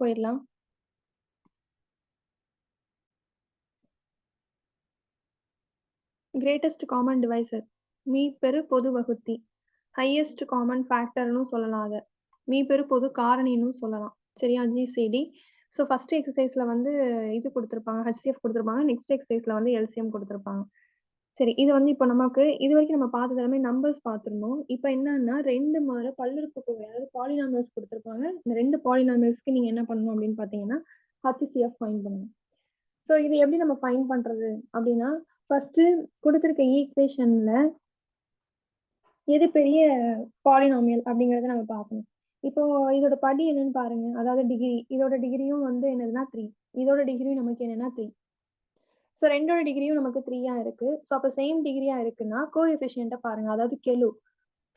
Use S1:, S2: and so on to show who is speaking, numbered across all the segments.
S1: போயிடலாம். Greatest common divisor மீப்பெரு பொது வகுத்தி. ஹையஸ்ட் காமன் ஃபேக்டர்னு சொல்லலாம் அதை. மீப்பெரு பொது காரணின்னு சொல்லலாம். சரியா? ஜிசிடி. ஸோ ஃபர்ஸ்ட் எக்ஸசைஸ்ல வந்து இது கொடுத்துருப்பாங்க, ஹெச்சிஎஃப் கொடுத்துருப்பாங்க. நெக்ஸ்ட் எக்ஸசைஸ்ல வந்து எல்சிஎம் கொடுத்துருப்பாங்க. சரி, இது வந்து இப்போ நமக்கு இது வரைக்கும் நம்ம பார்த்தது எல்லாமே நம்பர்ஸ் பார்த்துருந்தோம். இப்போ என்னன்னா 2 முறை பல்லுறுப்புக்கோவை, அதாவது பாலினாமியல்ஸ் கொடுத்துருப்பாங்க. இந்த 2 பாலினாமியல்ஸ்க்கு நீங்க என்ன பண்ணணும் அப்படின்னு பார்த்தீங்கன்னா ஹெச்சிஎஃப் ஃபைண்ட் பண்ணணும். ஸோ இது எப்படி நம்ம ஃபைண்ட் பண்றது அப்படின்னா, ஃபர்ஸ்ட் கொடுத்துருக்க ஈக்குவேஷன்ல எது பெரிய பாலினாமியல் அப்படிங்கறத நம்ம பார்க்கணும். இப்போ இதோட படி என்னன்னு பாருங்க, அதாவது டிகிரி. இதோட டிகிரியும் வந்து என்னதுன்னா 3. இதோட டிகிரியும் நமக்கு என்னன்னா 3. ஸோ 2ஓட டிகிரியும் நமக்கு 3ஆ இருக்கு. ஸோ அப்போ சேம் டிகிரியா இருக்குன்னா கோஎஃபிஷியன்ட்டை பாருங்க, அதாவது கெழு.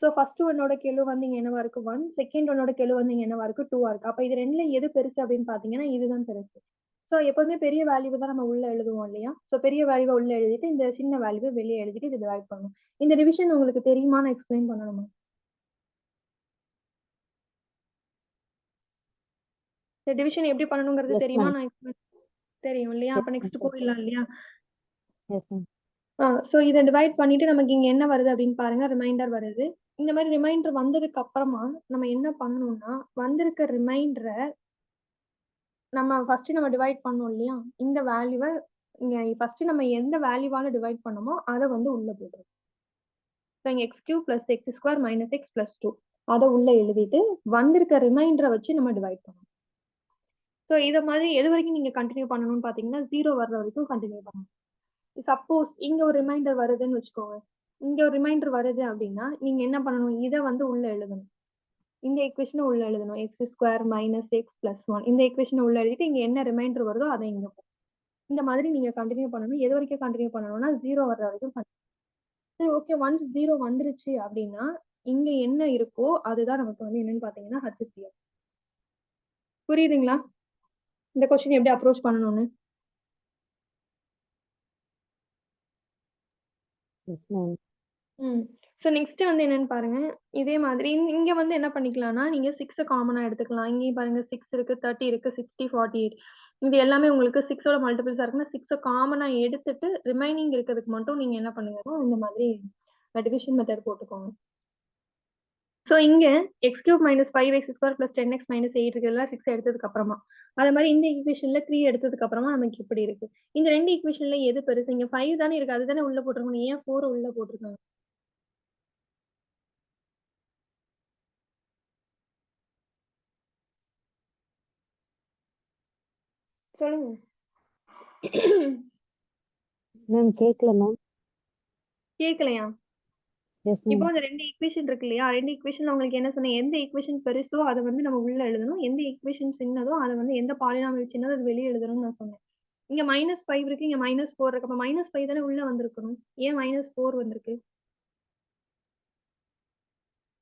S1: ஸோ ஃபர்ஸ்ட் ஒன்னோட கெழு வந்து இங்க என்னவா இருக்கு 1, செகண்ட் ஒன்னோட கெழு வந்து இங்க என்னவா இருக்கு 2ஆ இருக்கு. அப்ப இது ரெண்டுல எது பெருசு அப்படின்னு பாத்தீங்கன்னா இதுதான் பெருசு. ஸோ எப்பவுமே பெரிய வேல்யூ தான் நம்ம உள்ள எழுதுவோம் இல்லையா? ஸோ பெரிய வேல்யூவை உள்ள எழுதிட்டு இந்த சின்ன வேல்யூவை வெளியே எழுதிட்டு இது டிவைட் பண்ணணும். இந்த டிவிஷன் உங்களுக்கு தெரியுமா? நான் எக்ஸ்பிளைன் பண்ணணுமா? இந்த டிவிஷன் எப்படி பண்ணணுங்கிறது தெரியுமா? நான் தெரியும் இல்லையா? அப்ப நெக்ஸ்ட் போயிடலாம் இல்லையா? ஸோ இதை டிவைட் பண்ணிட்டு நமக்கு இங்க என்ன வருது அப்படின்னு பாருங்க, ரிமைண்டர் வருது. இந்த மாதிரி ரிமைண்டர் வந்ததுக்கு அப்புறமா நம்ம என்ன பண்ணணும்னா, வந்திருக்க ரிமைண்டரை நம்ம ஃபர்ஸ்ட் நம்ம டிவைட் பண்ணோம் இல்லையா? இந்த வேல்யூவை இங்க ஃபர்ஸ்ட் நம்ம எந்த வேல்யூவால டிவைட் பண்ணோமோ அதை வந்து உள்ள போடுறோம். ஸோ இங்க x³ + x² - x + 2 அதை உள்ள எழுதிட்டு வந்திருக்க ரிமைண்டரை வச்சு நம்ம டிவைட் பண்ணணும். ஸோ இதை மாதிரி எது வரைக்கும் நீங்க கண்டினியூ பண்ணணும்னு பாத்தீங்கன்னா 0 வர்ற வரைக்கும் கண்டினியூ பண்ணணும். சப்போஸ் இங்க ஒரு ரிமைண்டர் வருதுன்னு வச்சுக்கோங்க, இங்க ஒரு ரிமைண்டர் வருது அப்படின்னா நீங்க என்ன பண்ணணும், இதை வந்து உள்ள எழுதணும். இந்த ஈக்குவேஷனை உள்ள எழுதணும், x² - x + 1. இந்த ஈக்குவேஷனை உள்ள எழுதிட்டு இங்க என்ன ரிமைண்டர் வருதோ அதை இங்க போடணும். இந்த மாதிரி நீங்க கண்டினியூ பண்ணணும். எது வரைக்கும் கண்டினியூ பண்ணணும்னா 0 வர்ற வரைக்கும். சரி, ஓகே. ஒன்ஸ் 0 வந்துருச்சு அப்படின்னா இங்க என்ன இருக்கோ அதுதான் நமக்கு வந்து என்னன்னு பாத்தீங்கன்னா ஹெச்சிஎஃப். புரியுதுங்களா? இந்த கொஸ்டின் எப்படி அப்ரோச் பண்ணணும்னு? ஸோ நெக்ஸ்ட் வந்து என்னன்னு பாருங்க, இதே மாதிரி இங்க வந்து என்ன பண்ணிக்கலாம்னா நீங்க 6 காமனா எடுத்துக்கலாம். இங்கேயும் பாருங்க 6 இருக்கு, 30 இருக்கு, 60, 48. இது எல்லாமே உங்களுக்கு 6ஓட மல்டிபிள்ஸா இருக்குன்னா 6 காமனா எடுத்துட்டு ரிமைனிங் இருக்கிறதுக்கு மட்டும் நீங்க என்ன பண்ணுங்கன்னா இந்த மாதிரி டிவிஷன் மெத்தட் போட்டுக்கோங்க. ஸோ இங்க x³ - 5x² + 10x - 8 இருக்கிறதுல 6 எடுத்ததுக்கு அப்புறமா அதே மாதிரி இந்த ஈக்குவேஷன்ல 3 எடுத்ததுக்கு அப்புறமா நமக்கு இப்படி இருக்கு. இந்த 2 ஈக்குவேஷன்ல எது பெருசு? இங்க 5 தானே இருக்கு, அதுதானே உள்ள போட்டிருக்கணும். ஏன் 4 உள்ள போட்டிருக்காங்க? சொல்லுங்க
S2: மேம். கேட்கல மேம்.
S1: கேட்கலையா?
S2: Yes ma'am.
S1: இப்போ இந்த 2 ஈக்குவேஷன் இருக்கு இல்லையா? 2 ஈக்குவேஷன்ல உங்களுக்கு என்ன சொன்னேன், எந்த ஈக்குவேஷன் பெருசோ அதை வந்து நம்ம உள்ள எழுதணும், எந்த ஈக்குவேஷன் சின்னதோ அதை வந்து எந்த பாலினாமியல் சின்னதோ அது வெளியே எழுதணும்னு நான் சொன்னேன். இங்க -5 இருக்கு, இங்க -4 இருக்கு. அப்ப -5 தானே உள்ள வந்திருக்கணும். ஏன் -4 வந்திருக்கு?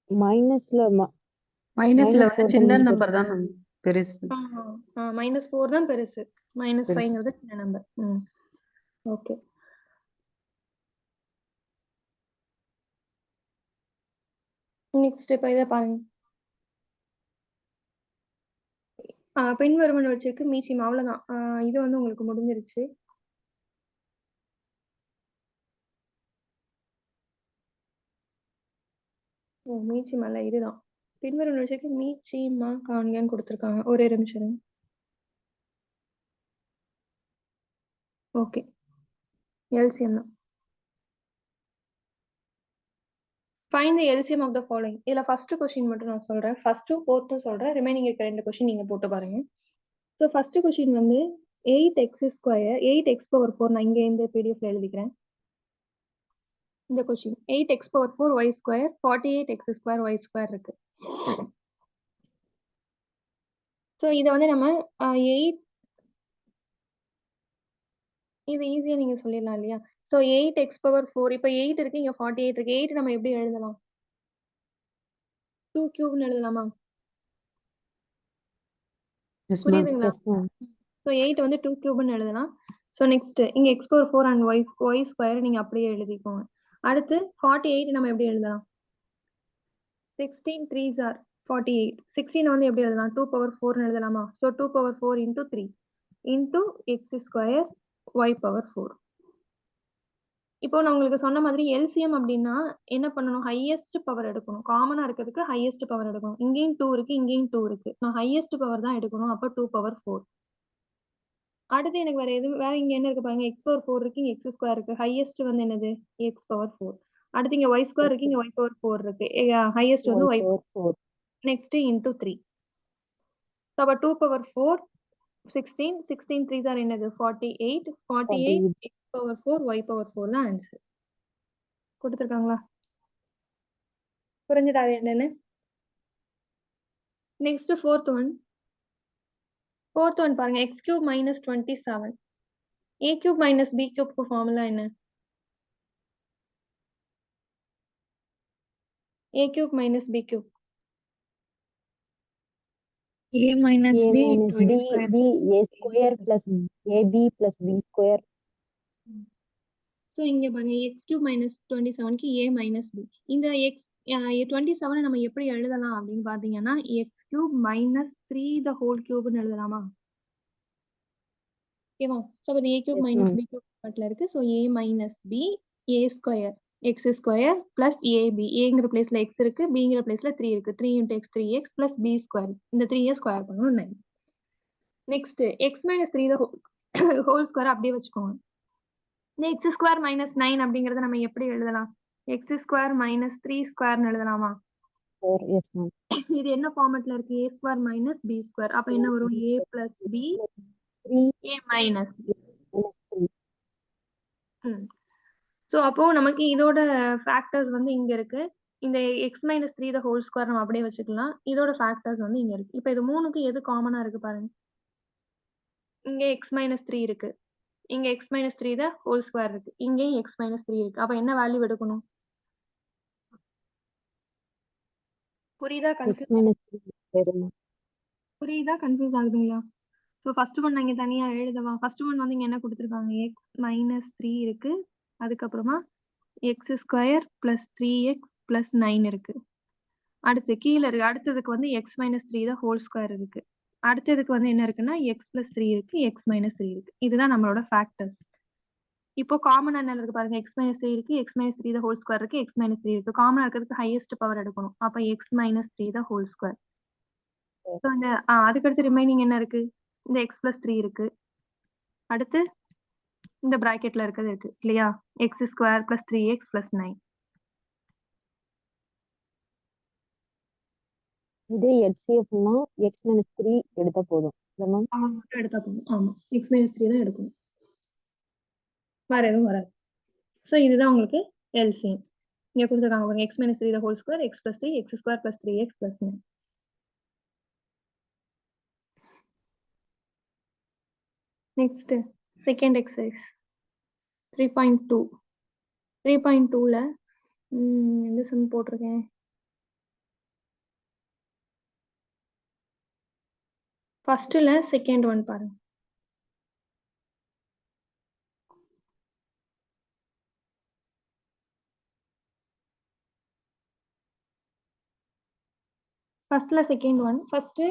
S2: மைனஸ்ல
S3: வந்து சின்ன நம்பர் தான் மேம் பெருசு.
S1: -4 தான் பெருசு, -5ங்கிறது சின்ன நம்பர். ஓகே. நெக்ஸ்ட் இப்ப இதை பாருங்க. பின்வருவன வச்சிருக்கு மீச்சியம், அவ்வளவுதான். இது வந்து உங்களுக்கு முடிஞ்சிருச்சு. மீச்சியம் அல்ல, இதுதான். பின்வரும் வச்சிருக்கு மீச்சியமா காண்கன்னு கொடுத்துருக்காங்க. ஒரே நிமிஷம். ஓகே, எல்சிஎம் தான். Find the LCM of the following. இதுல ஃபர்ஸ்ட் கொஸ்டின் மட்டும் நான் சொல்றேன், ஃபர்ஸ்ட் ஃபோர்த்து சொல்றேன், ரிமைனிங் இருக்க 2 கொஸ்டின் நீங்க போட்டு பாருங்க. ஸோ ஃபர்ஸ்ட் கொஸ்டின் வந்து 8x², 8x⁴ நான் இங்க இந்த பிடிஎஃப்ல எழுதிக்கிறேன். இந்த question 8x⁴ y², 48x² y² இருக்கு. ஸோ இதை வந்து நம்ம 8 இது ஈஸியா நீங்க சொல்லிடலாம் இல்லையா? ஸோ 8x⁴, இப்போ 8 இருக்கு, இங்க 48 இருக்கு. 8 நம்ம எப்படி எழுதலாம்? 2³ எழுதலாமா? புரியுதுங்களா? ஸோ 8 வந்து 2³ எழுதலாம். ஸோ நெக்ஸ்ட் இங்க x⁴ அண்ட் y² நீங்க அப்படியே எழுதிக்கோங்க. அடுத்து 48 நம்ம எப்படி எழுதலாம்? 16 3s are 48. 16 வந்து எப்படி எழுதலாம்? 2 power 4 எழுதலாமா? So 2 power 4 into 3 into x square y power 4. இப்போ நான் உங்களுக்கு சொன்ன மாதிரி எல்சிஎம் அப்படின்னா என்ன பண்ணணும்? ஹையஸ்ட் பவர் எடுக்கணும். காமனா இருக்கிறதுக்கு ஹையஸ்ட் பவர் எடுக்கணும். இங்கேயும் 2 இருக்கு, இங்கேயும் 2 இருக்கு. நான் ஹையஸ்ட் பவர் தான் எடுக்கணும். அப்போ 2 power 4. அடுத்து எனக்கு வேற இங்க என்ன இருக்கு பாருங்க, எக்ஸ் பவர் 4 இருக்கு, இங்க எக்ஸ் ஸ்கொயர் இருக்கு. ஹையஸ்ட் வந்து என்னது? X power 4. அடுத்து இங்க ஒய் ஸ்கொயர் இருக்கு, இங்க ஒய் பவர் 4 இருக்கு. ஹையஸ்ட் வந்து ஒய். Next into 3. அப்ப 2 power 4 16. 16 3 தான் என்னது? 48. 48 x power 4 y power 4 தான் ஆன்சர். கொடுத்துருக்காங்களா? புரிஞ்சுதா என்னன்னு? நெக்ஸ்ட் ஃபோர்த் ஒன் பாருங்க, x cube minus 27. A cube minus B கியூப்க்கு formula என்ன? a cube minus b cube.
S3: A minus
S2: A
S3: B
S2: minus
S3: into
S2: B,
S3: A square.
S2: B, A square plus AB plus B square.
S1: So இங்க பாருங்க, x cube minus 27க்கு a minus B. இந்த x 27 நம்ம எப்படி எழுதலாம் அப்படின்னு பாத்தீங்கன்னா, x cube minus 3 the whole கியூப்னு எழுதலாமா? ஓகேவா? ஸோ அது a cube minus B cube பார்ட்ல இருக்கு. So a minus B a square x square plus AB. ஏங்கிற பிளேஸ்ல எக்ஸ் இருக்கு, பிங்கிற பிளேஸ்ல 3 இருக்கு. 3 into x 3x plus B square. இந்த 3 ஸ்கொயர் பண்ணணும் 9. Next X minus 3 the whole square அப்படியே வச்சுக்கோங்க. இந்த எக்ஸ் ஸ்கொயர் மைனஸ் 9 அப்படிங்கறத நம்ம எப்படி எழுதலாம்? எக்ஸ் ஸ்கொயர் மைனஸ் 3 ஸ்கொயர்னு எழுதலாமா?
S2: Yes, ma'am.
S1: இது என்ன ஃபார்மட்ல இருக்கு? a square minus B square. அப்ப என்ன வரும்? a plus B
S2: 3
S1: a minus.
S2: minus 3.
S1: So அப்போ நமக்கு இதோட ஃபேக்டர்ஸ் வந்து இங்க இருக்கு. இந்த X minus 3 the whole square நம்ம அப்படியே வச்சுக்கலாம். இதோட ஃபேக்டர்ஸ் வந்து இங்க இருக்கு. இப்போ இது மூணுக்கு எது காமனா இருக்கு பாருங்க. இங்க எக்ஸ் மைனஸ் 3 இருக்கு, இங்க X minus 3 the whole square இருக்கு, இங்கேயும் எக்ஸ் மைனஸ் 3 இருக்கு. அப்ப என்ன வேல்யூ எடுக்கணும்? புரியுதா?
S2: X minus 3 வருமா?
S1: புரியுதா? கன்ஃபியூஸ் ஆகுதுங்களா? ஸோ ஃபர்ஸ்ட் ஒன் நான் இங்க தனியா எழுதவா? ஃபர்ஸ்ட் ஒன் வந்து இங்க என்ன கொடுத்துருக்காங்க? எக்ஸ் மைனஸ் 3 இருக்கு, அதுக்கப்புறமா X square plus 3x plus 9 இருக்கு. அடுத்து கீழே இருக்கு, அடுத்ததுக்கு வந்து எக்ஸ் மைனஸ் 3 தான் ஹோல் ஸ்கொயர் இருக்கு. அடுத்ததுக்கு வந்து என்ன இருக்குன்னா எக்ஸ் பிளஸ் 3 இருக்கு, எக்ஸ் மைனஸ் 3 இருக்கு. இதுதான் நம்மளோட ஃபேக்டர்ஸ். இப்போ காமன் என்ன இருக்கு பாருங்க, எக்ஸ் மைனஸ் 3 இருக்கு, எக்ஸ் மைனஸ் 3 தான் ஹோல் ஸ்கொயர் இருக்கு, எக்ஸ் மைனஸ் 3 இருக்கு. காமனா இருக்கிறதுக்கு ஹையஸ்ட் பவர் எடுக்கணும். அப்ப எக்ஸ் மைனஸ் 3 தான் ஹோல் ஸ்கொயர். ஸோ இந்த அதுக்கடுத்து ரிமைனிங் என்ன இருக்கு? இந்த எக்ஸ் பிளஸ் 3 இருக்கு, அடுத்து இந்த பிராக்கெட்ல இருக்கிறது இருக்கு இல்லையா? X square plus 3x plus 9.
S2: இதே HCFனா X minus 3 எடுத்தா போதும். மேம்
S1: மட்டும் எடுத்தா போதும். ஆமா, எக்ஸ் மைனஸ் 3 தான் எடுக்கணும், வேற எதுவும் வராது. ஸோ இதுதான் உங்களுக்கு எல்சிஎம். இங்க கொடுத்துருக்காங்க பாருங்க, X minus 3 whole square, X plus 3, X square plus 3x plus 9. Next second exercise 3.2. 3.2ல எந்த சம் போட்டிருக்கேன்? ஃபர்ஸ்ட்ல செகண்ட் ஒன் பாருங்க. ஃபர்ஸ்ட்ல செகண்ட் ஒன். ஃபர்ஸ்ட்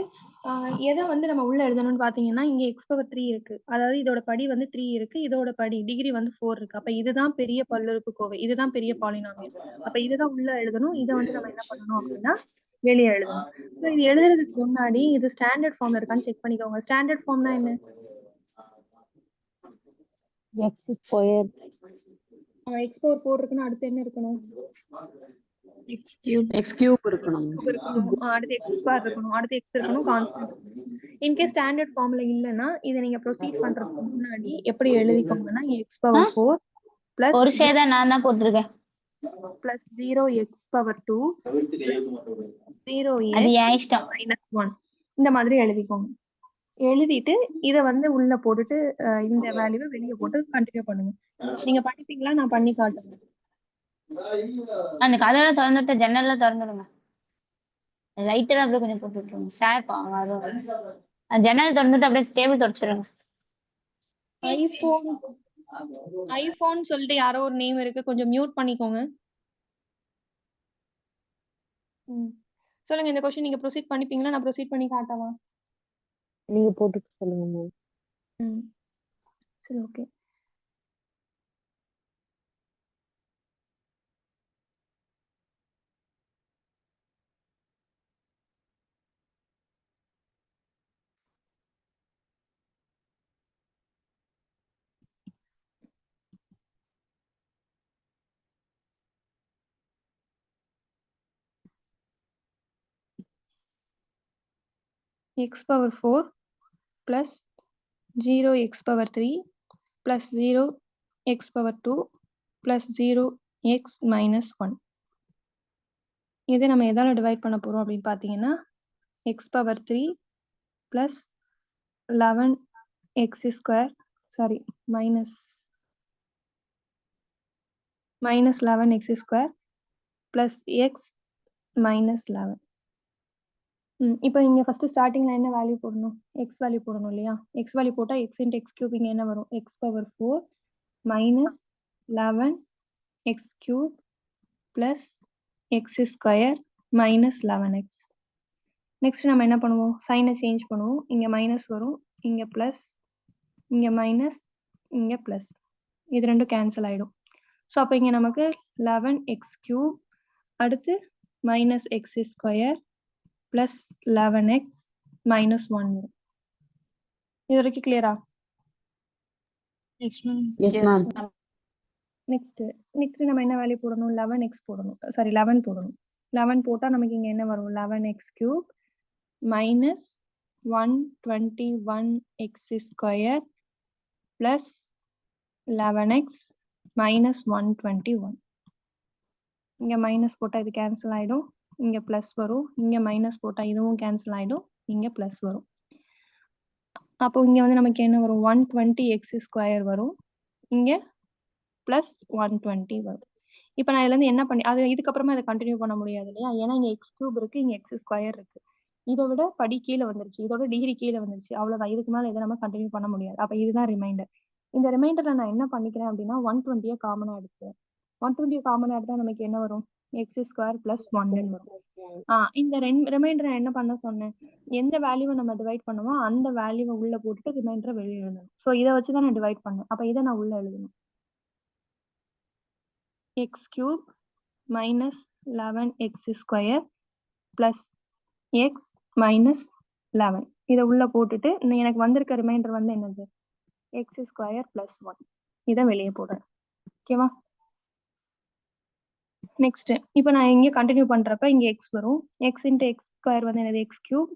S1: எதை வந்து நம்ம உள்ள எழுதணும்னு பாத்தீங்கன்னா, இங்க எக்ஸ் பவர் 3 இருக்கு, அதாவது இதோட படி வந்து 3 இருக்கு, இதோட படி டிகிரி வந்து 4 இருக்கு. அப்ப இதுதான் பெரிய பல்லுறுப்புக்கோவை, இதுதான் பெரிய பாலினாமியல். அப்ப இதுதான் உள்ள எழுதணும். இதை வந்து நம்ம என்ன பண்ணணும் அப்படின்னா வெளியே எழுதணும். ஸோ இது எழுதுறதுக்கு முன்னாடி இது ஸ்டாண்டர்ட் ஃபார்ம்ல இருக்கான்னு செக் பண்ணிக்கோங்க. ஸ்டாண்டர்ட் ஃபார்ம்னா என்ன?
S2: X square
S1: எக்ஸ் பவர் 4 இருக்குன்னா அடுத்து என்ன இருக்கணும்?
S3: X cube இருக்கணும்.
S1: அடுத்து எக்ஸ் ஸ்கொயர் இருக்கணும், அடுத்து எக்ஸ் இருக்கணும், கான்ஸ்டன்ட். இன்கேஸ் ஸ்டாண்டர்ட் ஃபார்ம்ல இல்லைன்னா இதை நீங்க ப்ரொசீட் பண்றதுக்கு முன்னாடி எப்படி எழுதிக்கோங்கன்னா, எக்ஸ் பவர் 4 பிளஸ்
S4: ஒரு சேதா நான் தான் போட்டிருக்கேன்.
S1: பிளஸ் 0x பவர் 2
S4: அது
S1: 0x
S4: என் இஷ்டம்.
S1: மைனஸ் 1 இந்த மாதிரி எழுதிக்கோங்க. எழுதிட்டு இதை வந்து உள்ள போட்டுட்டு இந்த வேல்யூவை வெளியே போட்டு கண்டினியூ பண்ணுங்க. நீங்க படிப்பீங்களா? நான் பண்ணி காட்டுறேன்.
S4: அந்த கதவை திறந்துட்டு ஜன்னல்ல திறந்துடுங்க. லைட்டெல்லாம் அப்படியே கொஞ்சம் போட்டு விட்டுருங்க. ஷேர் ஜன்னல் திறந்துட்டு அப்படியே டேபிள் தொடச்சிருங்க.
S1: ஐபோன் சொல்லிட்டு யாரோ ஒரு நேம் இருக்கு, கொஞ்சம் மியூட் பண்ணிக்கோங்க. சொல்லுங்க, இந்த கொஸ்டின் நீங்க ப்ரொசீட் பண்ணிப்பீங்களா? நான் ப்ரொசீட் பண்ணி காட்டவா?
S2: நீங்க போட்டுட்டு சொல்லுங்க மேம்.
S1: ம். சரி, okay. x power 4 plus 0x power 3 plus 0x power 2 plus 0x minus 1. இதை நம்ம எதால டிவைட் பண்ண போறோம் அப்படின்னு பார்த்தீங்கன்னா x power 3 plus 11x square minus 11x square plus x minus 11. இப்போ இங்க ஃபர்ஸ்ட் ஸ்டார்டிங்ல என்ன வேல்யூ போடணும்? x வேல்யூ போடணும் இல்லையா? x வேல்யூ போட்டா x into x cube இங்க என்ன வரும்? x power 4 minus 11x cube plus x square minus 11x. Next நம்ம என்ன பண்ணுவோம்? சைனை சேஞ்ச் பண்ணுவோம். இங்க மைனஸ் வரும், இங்க பிளஸ், இங்க மைனஸ், இங்க பிளஸ். இது ரெண்டும் கேன்சல் ஆயிடும். ஸோ அப்போ இங்க நமக்கு 11x cube அடுத்து minus x square plus 11x minus 1 வரும். இது வரைக்கும் கிளியரா?
S2: Yes ma'am.
S3: Yes, ma'am.
S1: Next நம்ம என்ன வேல்யூ போடணும்? 11x போடணும். 11 போடணும். 11 போட்டா நமக்கு இங்க என்ன வரும்? 11x cube minus 121x square plus 11x minus 121. இங்க மைனஸ் போட்டா இது கேன்சல் ஆயிடும், இங்க பிளஸ் வரும், இங்க மைனஸ் போட்டா இதுவும் கேன்சல் ஆயிடும், இங்க பிளஸ் வரும். அப்போ இங்க வந்து நமக்கு என்ன வரும்? 120x square வரும், இங்க பிளஸ் 120 வரும். இப்போ நான் இதுல இருந்து என்ன பண்ணி அது இதுக்கப்புறமா இதை கண்டினியூ பண்ண முடியாது இல்லையா? ஏன்னா இங்க x cube இருக்கு, இங்க x square இருக்கு. இதை விட படி கீழே வந்துருச்சு, இதோட டிகிரி கீழே வந்துருச்சு, அவ்வளவுதான். இதுக்கு மேல இதை நம்ம கண்டினியூ பண்ண முடியாது. அப்ப இதுதான் ரிமைண்டர். இந்த ரிமைண்டர்ல நான் என்ன பண்ணிக்கிறேன் அப்படின்னா 120 காமனா எடுத்துக்கிறேன். 120 காமனா எடுத்தா நமக்கு என்ன வரும்? x square plus 1 வரும். இந்த ரிமைண்டரை என்ன பண்ண சொன்னேன்? எந்த வேல்யூவை நம்ம டிவைட் பண்ணுமோ அந்த வேல்யூவை உள்ள போட்டுட்டு ரிமைண்டரை வெளியே எழுதணும். ஸோ இதை வச்சுதான் நான் டிவைட் பண்ணேன். அப்ப இதை நான் உள்ள எழுதணும். x cube minus 11x square plus x minus 11. இதை உள்ள போட்டுட்டு எனக்கு வந்திருக்க ரிமைண்டர் வந்து என்னது? x square plus 1. இதை வெளியே போடுறேன். ஓகேவா? நெக்ஸ்ட் இப்போ நான் இங்க கண்டினியூ பண்றப்ப இங்க x வரும். x into x square வந்து என்னது? x cube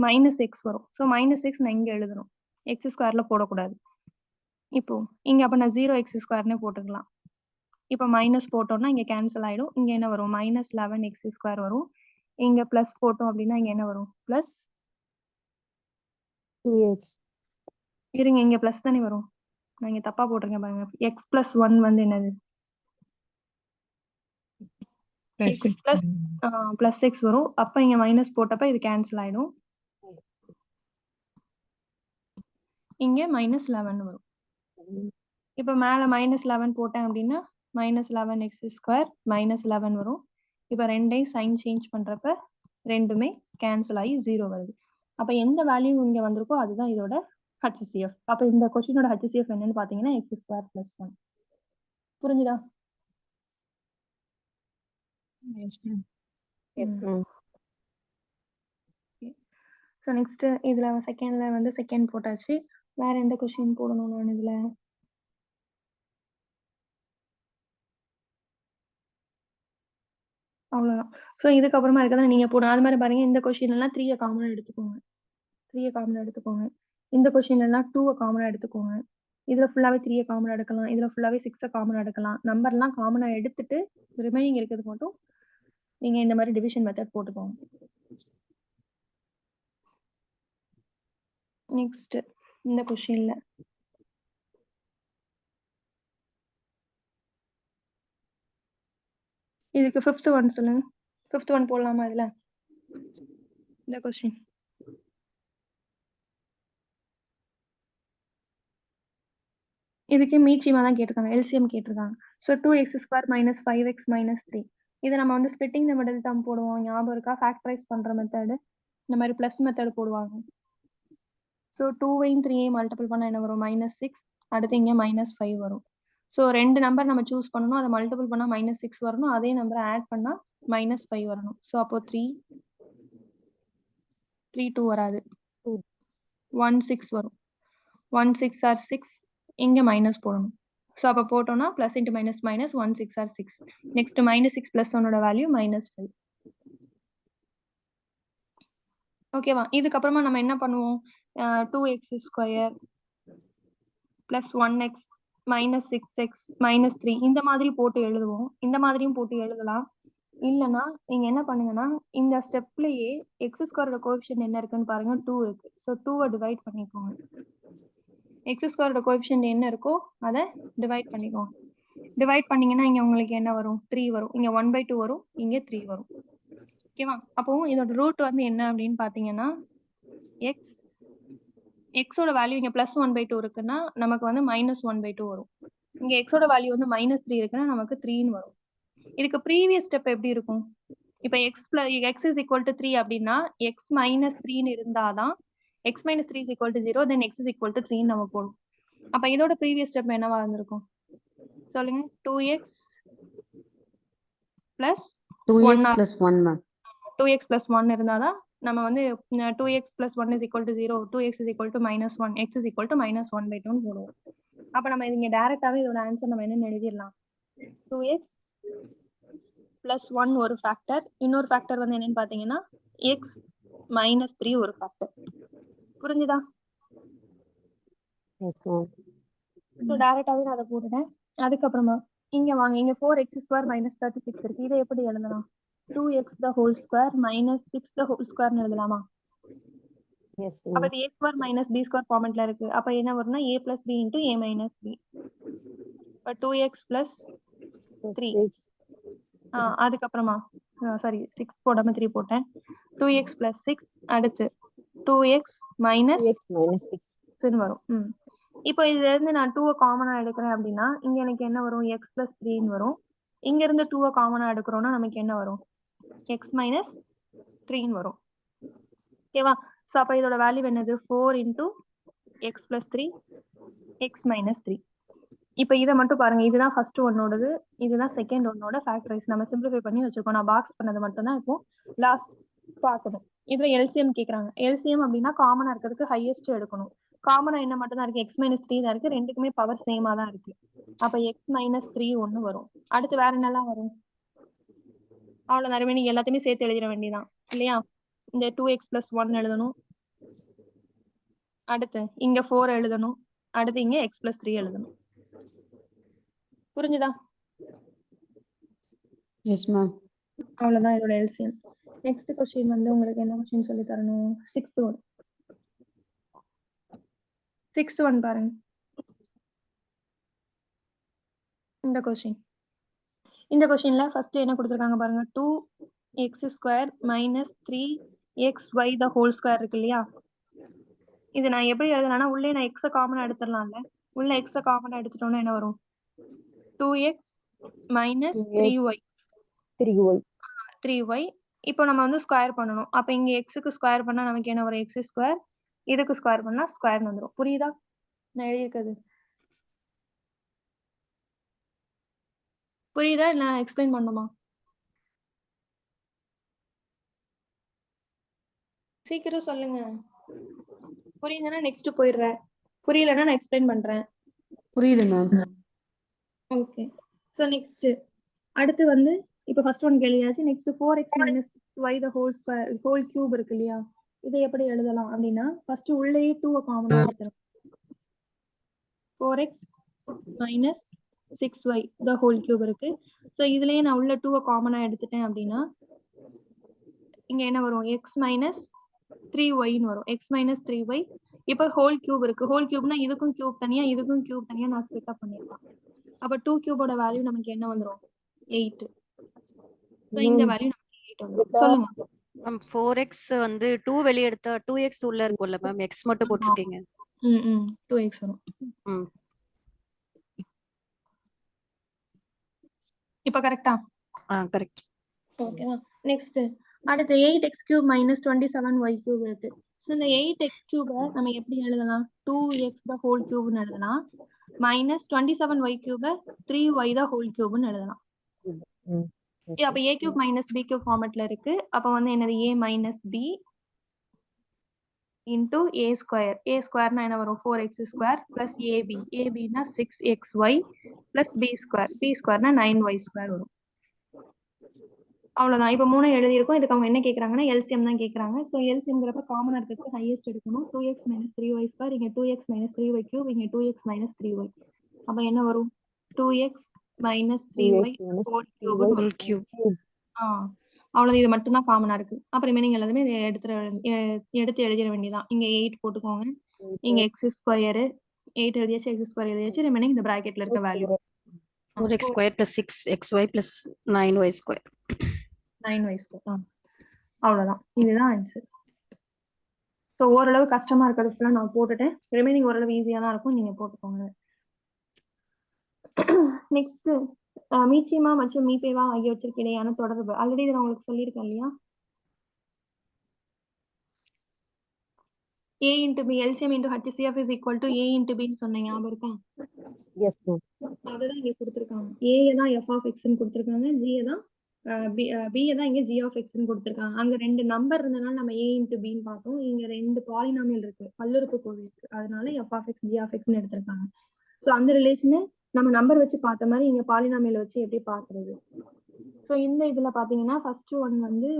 S1: minus x வரும். ஸோ மைனஸ் எக்ஸ் நான் இங்க எழுதணும், x ஸ்கொயர்ல போடக்கூடாது. இப்போ இங்க அப்ப நான் 0x ஸ்கொயர்னே போட்டுக்கலாம். இப்போ மைனஸ் போட்டோம்னா இங்க கேன்சல் ஆயிடும். இங்க என்ன வரும்? minus 11x ஸ்கொயர் வரும். இங்க பிளஸ் போட்டோம் அப்படின்னா இங்க என்ன வரும்? Plus
S2: 2x.
S1: இருங்க, இங்க பிளஸ் தானே வரும். நான் இங்க தப்பா போட்டிருக்கேன் பாருங்க. x plus 1 வந்து என்னது? x plus x வரும். அப்ப இங்க மைனஸ் போட்டப்ப இது கேன்சல் ஆயிடும். இங்க minus 11 வரும். இப்ப மேல minus 11 போட்டேன் அப்படின்னா minus 11x ஸ்கொயர் minus 11 வரும். இப்ப ரெண்டையும் சைன் சேஞ்ச் பண்றப்ப ரெண்டுமே கேன்சல் ஆகி 0 வருது. அப்ப எந்த வேல்யூ இங்க வந்திருக்கோ அதுதான் இதோட HCF. அப்ப இந்த கொஸ்டினோட HCF என்னன்னு பாத்தீங்கன்னா x ஸ்கொயர் plus 1. புரிஞ்சுதா?
S2: Yes ma'am.
S1: ஸோ நெக்ஸ்ட் இதுல செகண்ட்ல வந்து செகண்ட் போட்டாச்சு. வேற எந்த கொஸ்டின் போடணும் நான் இதுல? அவ்வளவுதான். ஸோ இதுக்கப்புறமா இருக்கதான் நீங்க போடணும். அது மாதிரி பாருங்க, இந்த கொஸ்டின் எல்லாம் 3 காமனா எடுத்துக்கோங்க. 3 காமனா எடுத்துக்கோங்க. இந்த கொஸ்டின் எல்லாம் 2 காமனா எடுத்துக்கோங்க. இதுல ஃபுல்லாவே 3 காமனா எடுக்கலாம். இதுல ஃபுல்லாவே 6 காமனா எடுக்கலாம். நம்பர் எல்லாம் காமனா எடுத்துட்டு ரிமைனிங் இருக்கிறது மட்டும் நீங்க இந்த மாதிரி டிவிஷன் மெத்தட் போட்டுக்கோங்க. நெக்ஸ்ட் இந்த கொஸ்டின்ல இதுக்கு 5th ஒன் சொல்லுங்க. 5th ஒன் போடலாமா இதுல? இந்த கொஸ்டின் இதுக்கு மீச்சியமா தான் கேட்டிருக்காங்க, எல்சிஎம் கேட்டிருக்காங்க. So 2x square minus 5x minus 3. இது நம்ம வந்து ஸ்பிளிட்டிங் த மிடில் டேர்ம் போடுவோம், ஞாபகம் இருக்கா? ஃபேக்டரைஸ் பண்ற மெத்தடு இந்த மாதிரி ப்ளஸ் மெத்தட் போடுவாங்க. ஸோ 2ஐயும் 3ஐயும் மல்டிபிள் பண்ணால் என்ன வரும்? -6. அடுத்து இங்கே -5 வரும். ஸோ 2 நம்பர் நம்ம சூஸ் பண்ணணும், அதை மல்டிபிள் பண்ணால் -6 வரணும், அதே நம்பரை ஆட் பண்ணால் -5 வரணும். ஸோ அப்போ 3 2 வராது, 1 6 வரும். 1 6 ஆர் 6, இங்கே மைனஸ் போடணும். ஸோ அப்போ போட்டோம்னா plus into minus minus 1 6 or 6. Next -6 + 1ஓட வேல்யூ -5. ஓகேவா? இதுக்கப்புறமா நம்ம என்ன பண்ணுவோம்? 2x² + 1x -6x -3 இந்த மாதிரி போட்டு எழுதுவோம். இந்த மாதிரியும் போட்டு எழுதலாம். இல்லைன்னா நீங்க என்ன பண்ணுங்கன்னா, இந்த ஸ்டெப்லயே x² கோஎஃபிஷியன்ட் என்ன இருக்குன்னு பாருங்க, 2 இருக்கு. ஸோ 2ஐ டிவைட் பண்ணிக்கோங்க. x² கோஎஃபிஷியன்ட் என்ன இருக்கோ அதை டிவைட் பண்ணிக்கோங்க. டிவைட் பண்ணீங்கன்னா இங்க உங்களுக்கு என்ன வரும்? 3 வரும். இங்க 1/2 வரும், இங்க 3 வரும். ஓகேவா? அப்போ இதோட ரூட் வந்து என்ன அப்படின்னு பாத்தீங்கன்னா, எக்ஸோட வேல்யூ இங்க +1/2 இருக்குன்னா நமக்கு வந்து -1/2 வரும். இங்க எக்ஸோட வேல்யூ வந்து -3 இருக்குன்னா நமக்கு 3ன்னு வரும். இதுக்கு ப்ரீவியஸ் ஸ்டெப் எப்படி இருக்கும்? இப்ப x = 3 அப்படின்னா x - 3ன்னு இருந்தாதான் x - 3 = 0, then x = 3ன்னு நம்ம போடும். அப்ப இதோட ப்ரீவியஸ் ஸ்டெப் என்னவா இருந்திருக்கும் சொல்லுங்க? 2x + 1
S3: ma'am.
S1: 2x + 1 இருந்தாதான் நம்ம வந்து 2x + 1 = 0, 2x = -1, x = -1/2 போடுவோம். அப்ப நம்ம இங்க டைரக்டாவே இதோட ஆன்சர் நம்ம என்னன்னு எழுதிடலாம். 2x + 1 ஒரு ஃபேக்டர், இன்னொரு ஃபேக்டர் வந்து என்னன்னு பாத்தீங்கன்னா x - 3 ஒரு ஃபேக்டர். புரிஞ்சுதா? ஸோ டைரக்டாவே நான் அதை போட்டுட்டேன். அதுக்கப்புறமா இங்க வாங்க, இங்க 4x² - 36 இருக்கு. இதை எப்படி எழுதலாம்? 2x² - 6 எழுதலாமா? அப்ப இது a² - b² ஃபார்மட்ல இருக்கு. அப்ப என்ன வரும்னா a + b × a - b. இப்ப 2x + 3. அதுக்கப்புறமா சாரி 6 போடாம 3 போட்டேன். 2x + 6, அடுத்து 2x - 6 வரும். இப்போ இதுல இருந்து நான் 2 காமனா எடுக்கிறேன் அப்படின்னா இங்க எனக்கு என்ன வரும்? x + 3ன்னு வரும். இங்க இருந்து 2 காமனா எடுக்கிறோம்னா நமக்கு என்ன வரும்? x - 3ன்னு வரும். ஓகேவா? சோ அப்ப இதோட வேல்யூ என்னது? 4 × x + 3 x - 3. இப்போ இதை மட்டும் பாருங்க, இதுதான் ஃபர்ஸ்ட் ஒன்னோடது, இதுதான் செகண்ட் ஒன்னோட ஃபேக்டரைஸ். நம்ம சிம்பிளிஃபை பண்ணி வச்சுக்கோம். நான் பாக்ஸ் பண்ணது மட்டும் தான் இப்போ லாஸ்ட் பார்க்கணும். இதுல எல்சிஎம் கேக்குறாங்க. எல்சிஎம் அப்படின்னா காமனா இருக்கிறதுக்கு ஹையஸ்ட் எடுக்கணும். காமனா என்ன மட்டும் தான் இருக்கு? x - 3 தான் இருக்கு. ரெண்டுக்குமே பவர் சேமா தான் இருக்கு. அப்ப x - 3 ஒன்னு வரும். அடுத்து வேற என்னெல்லாம் வரும்? அவ்வளவுதான். ரிமைனிங் எல்லாத்தையுமே சேர்த்து எழுதிட வேண்டியதான் இல்லையா? இந்த 2x + 1 எழுதணும், அடுத்து இங்க 4 எழுதணும், அடுத்து இங்க x + 3 எழுதணும். புரிஞ்சுதா?
S3: Yes ma'am.
S1: அவ்வளவுதான் இதோட எல்சிஎம். நெக்ஸ்ட் क्वेश्चन வந்து உங்களுக்கு என்ன क्वेश्चन சொல்லி தரணும்? 6th ஒன் பாருங்க. இந்த क्वेश्चनல ஃபர்ஸ்ட் என்ன கொடுத்திருக்காங்க பாருங்க. 2x² - 3xy (2) இருக்கு இல்லையா? இது நான் எப்படி எழுதலாம்னா, உள்ளே நான் x காமனா எடுத்துடலாம்ல. உள்ள x காமனா எடுத்துட்டோம்னா என்ன வரும்? 2x - 3y 3y. இப்போ நம்ம வந்து ஸ்கொயர் பண்ணணும். அப்ப இங்க x-க்கு ஸ்கொயர் பண்ணா நமக்கு என்ன வரும்? x². இதுக்கு ஸ்கொயர் பண்ணா ஸ்கொயர் வந்துரும். புரியுதா நான் எழுதியிருக்கிறது? புரியுதா இல்ல நான் எக்ஸ்பிளைன் பண்ணுமா? சீக்கிரம் சொல்லுங்க. புரியுதுன்னா நெக்ஸ்ட் போயிடுறேன், புரியலன்னா நான் எக்ஸ்பிளைன் பண்றேன்.
S3: புரியுது மேம்.
S1: ஓகே. சோ நெக்ஸ்ட் அடுத்து வந்து இப்போ ஃபர்ஸ்ட் ஒன் எழுதியாச்சு. நெக்ஸ்ட் 4x - 6y (2) இருக்கு இல்லையா? இதை எப்படி எழுதலாம் அப்படின்னா ஃபர்ஸ்ட் உள்ளேயே 2 காமனா எடுத்துறோம். 4x - 6y (3) இருக்கு. சோ இதுலயே நான் உள்ள 2 காமனா எடுத்துட்டேன் அப்படின்னா இங்க என்ன வரும்? x - 3y ன்னு வரும். x - 3y. இப்போ ஹோல் கியூப் இருக்கு. ஹோல் கியூப்னா இதுக்கும் கியூப் தனியா, இதுக்கும் கியூப் தனியா நான் ஸ்ப்ளிட் அப் பண்ணிருக்கேன். அப்ப 2 கியூபோட வேல்யூ நமக்கு என்ன வந்துரும்? 8. சோ இந்த வேல்யூ நமக்கு 8 வந்துரும். சொல்லுங்க
S5: மேம். 4x வந்து 2 வெளிய எடுத்தா 2x உள்ள இருக்கும்ல மேம், x மட்டும் போட்டுருக்கீங்க.
S1: 2x வரும். இப்ப கரெக்ட்டா?
S5: கரெக்ட்.
S1: ஓகேவா? நெக்ஸ்ட் அடுத்து 8x³ மைனஸ் 27y³ இருக்கு. ஸோ இந்த 8x³ நம்ம எப்படி எழுதலாம்? 2x the whole cubeன்னு எழுதலாம். Minus 27y³ 3y the whole cubeன்னு எழுதலாம்.
S2: ம்.
S1: அப்ப a³ மைனஸ் b³ ஃபார்மேட்ல இருக்கு. அப்ப வந்து என்னது a minus b into a square. a ஸ்கொயர்னா என்ன வரும்? 4x² plus ab. abனா 6xy plus b square. b ஸ்கொயர்னா 9y² வரும். அவ்வளவுதான். இப்ப 3 எழுதியிருக்கோம். இதுக்கு அவங்க என்ன கேக்குறாங்கன்னா எல்சிஎம் தான் கேக்குறாங்க. ஸோ எல்சிஎம்ங்கிறப்ப காமனா இருக்கிறதுக்கு ஹையஸ்ட் எடுக்கணும். 2x மைனஸ் 3y², இங்க 2x மைனஸ் 3y³, இங்க 2x மைனஸ் 3y. அப்ப என்ன வரும்? 2x minus 3y whole cube.
S5: Whole cube.
S1: அவ்வளவு. இது மட்டும் தான் காமனா இருக்கு. அப்ப ரிமைனிங் எல்லாமே எடுத்து எழுதிட வேண்டியதான். இங்க 8 போட்டுக்கோங்க. இங்க x², 8 எழுதியாச்சு, x² எழுதியாச்சு. ரிமைனிங் இந்த பிராக்கெட்ல இருக்க value
S5: 4x square plus 6xy plus 9y square.
S1: 9y². அவ்வளவுதான். இதுதான் ஆன்சர். ஸோ ஓரளவு கஷ்டமா இருக்கிறது ஃபுல்லா நான் போட்டுட்டேன். ரிமைனிங் ஓரளவு ஈஸியா தான் இருக்கும். நீங்க போட்டுக்கோங்க. நெக்ஸ்ட் மீச்சிமா மற்றும் மீபேவா ஆகியவற்றிற்கு இடையான தொடர்பு. ஆல்ரெடி இதை நான் உங்களுக்கு சொல்லியிருக்கேன் இல்லையா? a into b LCM into HCF is equal to a into b ன்னு சொன்னேன், ஞாபகம் இருக்கா?
S2: Yes ma'am.
S1: அதுதான் இங்க கொடுத்திருக்காங்க. a தான் f of x ன்னு கொடுத்திருக்காங்க, g தான் b தான் இங்க g of x ன்னு கொடுத்திருக்காங்க. அங்க ரெண்டு நம்பர் இருந்தனால நம்ம a into b ன்னு பார்த்தோம். இங்க ரெண்டு பாலினாமியல் இருக்கு, பல்லுறுப்புக்கோவை இருக்கு. அதனால f of x g of x ன்னு எடுத்திருக்காங்க. ஸோ அந்த ரிலேஷனை நம்ம நம்பர் வச்சு பார்த்த மாதிரி இங்க பாலினாமியல் வச்சு எப்படி பார்க்கறது? ஸோ இந்த இதுல பாத்தீங்கன்னா ஃபர்ஸ்ட் ஒன் வந்து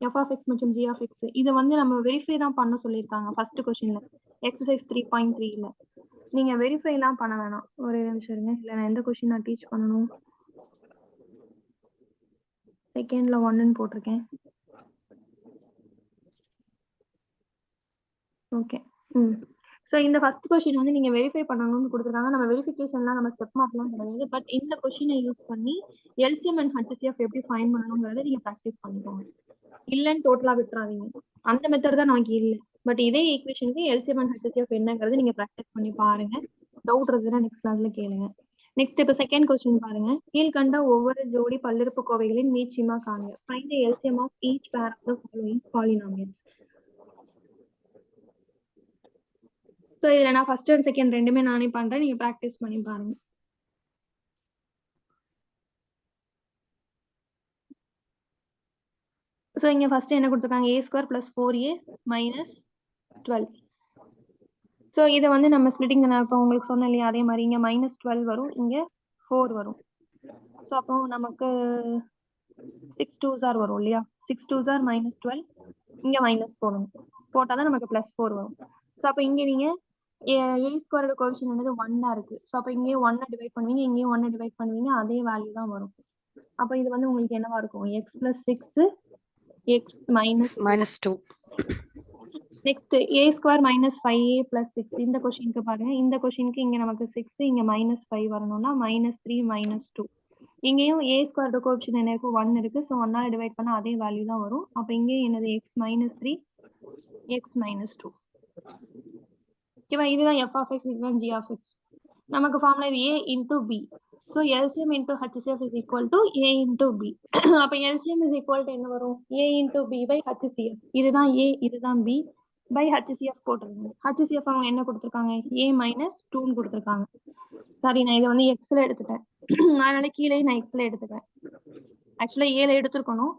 S1: f of x மற்றும் g of x. இதை வந்து நம்ம வெரிஃபை தான் பண்ண சொல்லியிருக்காங்க ஃபர்ஸ்ட் கொஸ்டின்ல, எக்ஸசைஸ் 3.3ல. நீங்க வெரிஃபை எல்லாம் பண்ண வேணாம். ஒரே நிமிஷம் இருங்க. இல்ல நான் எந்த கொஸ்டின் நான் டீச் பண்ணணும்? செகண்ட்ல 1ன்னு போட்டிருக்கேன். ஓகே. ஸோ இந்த ஃபர்ஸ்ட் கொஸ்டின் வந்து நீங்க வெரிஃபை பண்ணணும்னு கொடுத்துருக்காங்க. நம்ம வெரிஃபிகேஷன்லாம் நம்ம ஸ்டெப் மார்க்லாம் கிடையாது. பட் இந்த கொஸ்டினை யூஸ் பண்ணி எல்சிஎம் அண்ட் ஹெச்சிஎஃப் எப்படி ஃபைண்ட் பண்ணணுங்கிறத நீங்க ப்ராக்டிஸ் பண்ணிக்கோங்க. இல்லன்னு டோட்டலா விட்டுறாதீங்க. அந்த மெத்தட் தான் நமக்கு இல்லை. பட் இதே ஈக்குவேஷனுக்கு எல்சிஎம் அண்ட் ஹெச்சிஎஃப் என்னங்கிறது நீங்க ப்ராக்டிஸ் பண்ணி பாருங்க. டவுட் இருக்குன்னா நெக்ஸ்ட் கிளாஸ்ல கேளுங்க. நெக்ஸ்ட் இப்ப செகண்ட் கொஸ்டின் பாருங்க. கீழ்கண்ட ஒவ்வொரு ஜோடி பல்லுறுப்புக்கோவைகளின் மீச்சிமா காண்க. Find the LCM of each pair of the following polynomials. So இதுல நான் ஃபர்ஸ்ட் அண்ட் செகண்ட் ரெண்டுமே நானே பண்றேன், நீங்க ப்ராக்டிஸ் பண்ணி பாருங்க. ஸோ இங்க ஃபர்ஸ்ட் என்ன கொடுத்துருக்காங்க? a² + 4a - 12. ஸோ இதை வந்து நம்ம ஸ்பிளிட்டிங் நான் இப்போ உங்களுக்கு சொன்னேன் இல்லையா, அதே மாதிரி இங்க -12 வரும், இங்க 4 வரும். ஸோ அப்போ நமக்கு 6 2s வரும் இல்லையா? 6 2s -12, இங்க மைனஸ் போடணும். போட்டாதான் நமக்கு +4 வரும். ஸோ அப்போ இங்க நீங்க a² கோஎஃபிஷியன்ட் என்னது 1 இருக்கு. ஸோ அப்போ இங்கேயும் 1 டிவைட் பண்ணுவீங்க, இங்கேயும் 1 டிவைட் பண்ணுவீங்க, அதே வேல்யூ தான் வரும். அப்போ இது வந்து உங்களுக்கு என்னவா இருக்கும்? x + 6 x -2. Next a² - 5a + 6. இந்த கொஸ்டினுக்கு பாருங்க. இந்த கொஸ்டினுக்கு இங்க நமக்கு 6, இங்க -5 வரணும்னா -3 -2. இங்கேயும் a² கோஎஃபிஷியன்ட் என்ன இருக்கு? 1 இருக்கு. ஸோ 1ஆல டிவைட் பண்ணா அதே வேல்யூ தான் வரும். அப்போ இங்கேயும் என்னது? x -3 x -2. ஓகேவா? இதுதான் f of x, இதுதான் g of x. நமக்கு ஃபார்முலா இது a into b. So LCM into HCF is equal to a into b. அப்போ LCM is equal to என்ன வரும்? a into b by HCF. இதுதான் a, இதுதான் b by HCF போட்டிருக்காங்க. HCF அவங்க என்ன கொடுத்துருக்காங்க? a - 2ன்னு கொடுத்துருக்காங்க. சாரி, நான் இதை வந்து எக்ஸ்ல எடுத்துட்டேன். அதனால கீழே நான் எக்ஸ்ல எடுத்துட்டேன். ஆக்சுவலா ஏல எடுத்துருக்கணும்,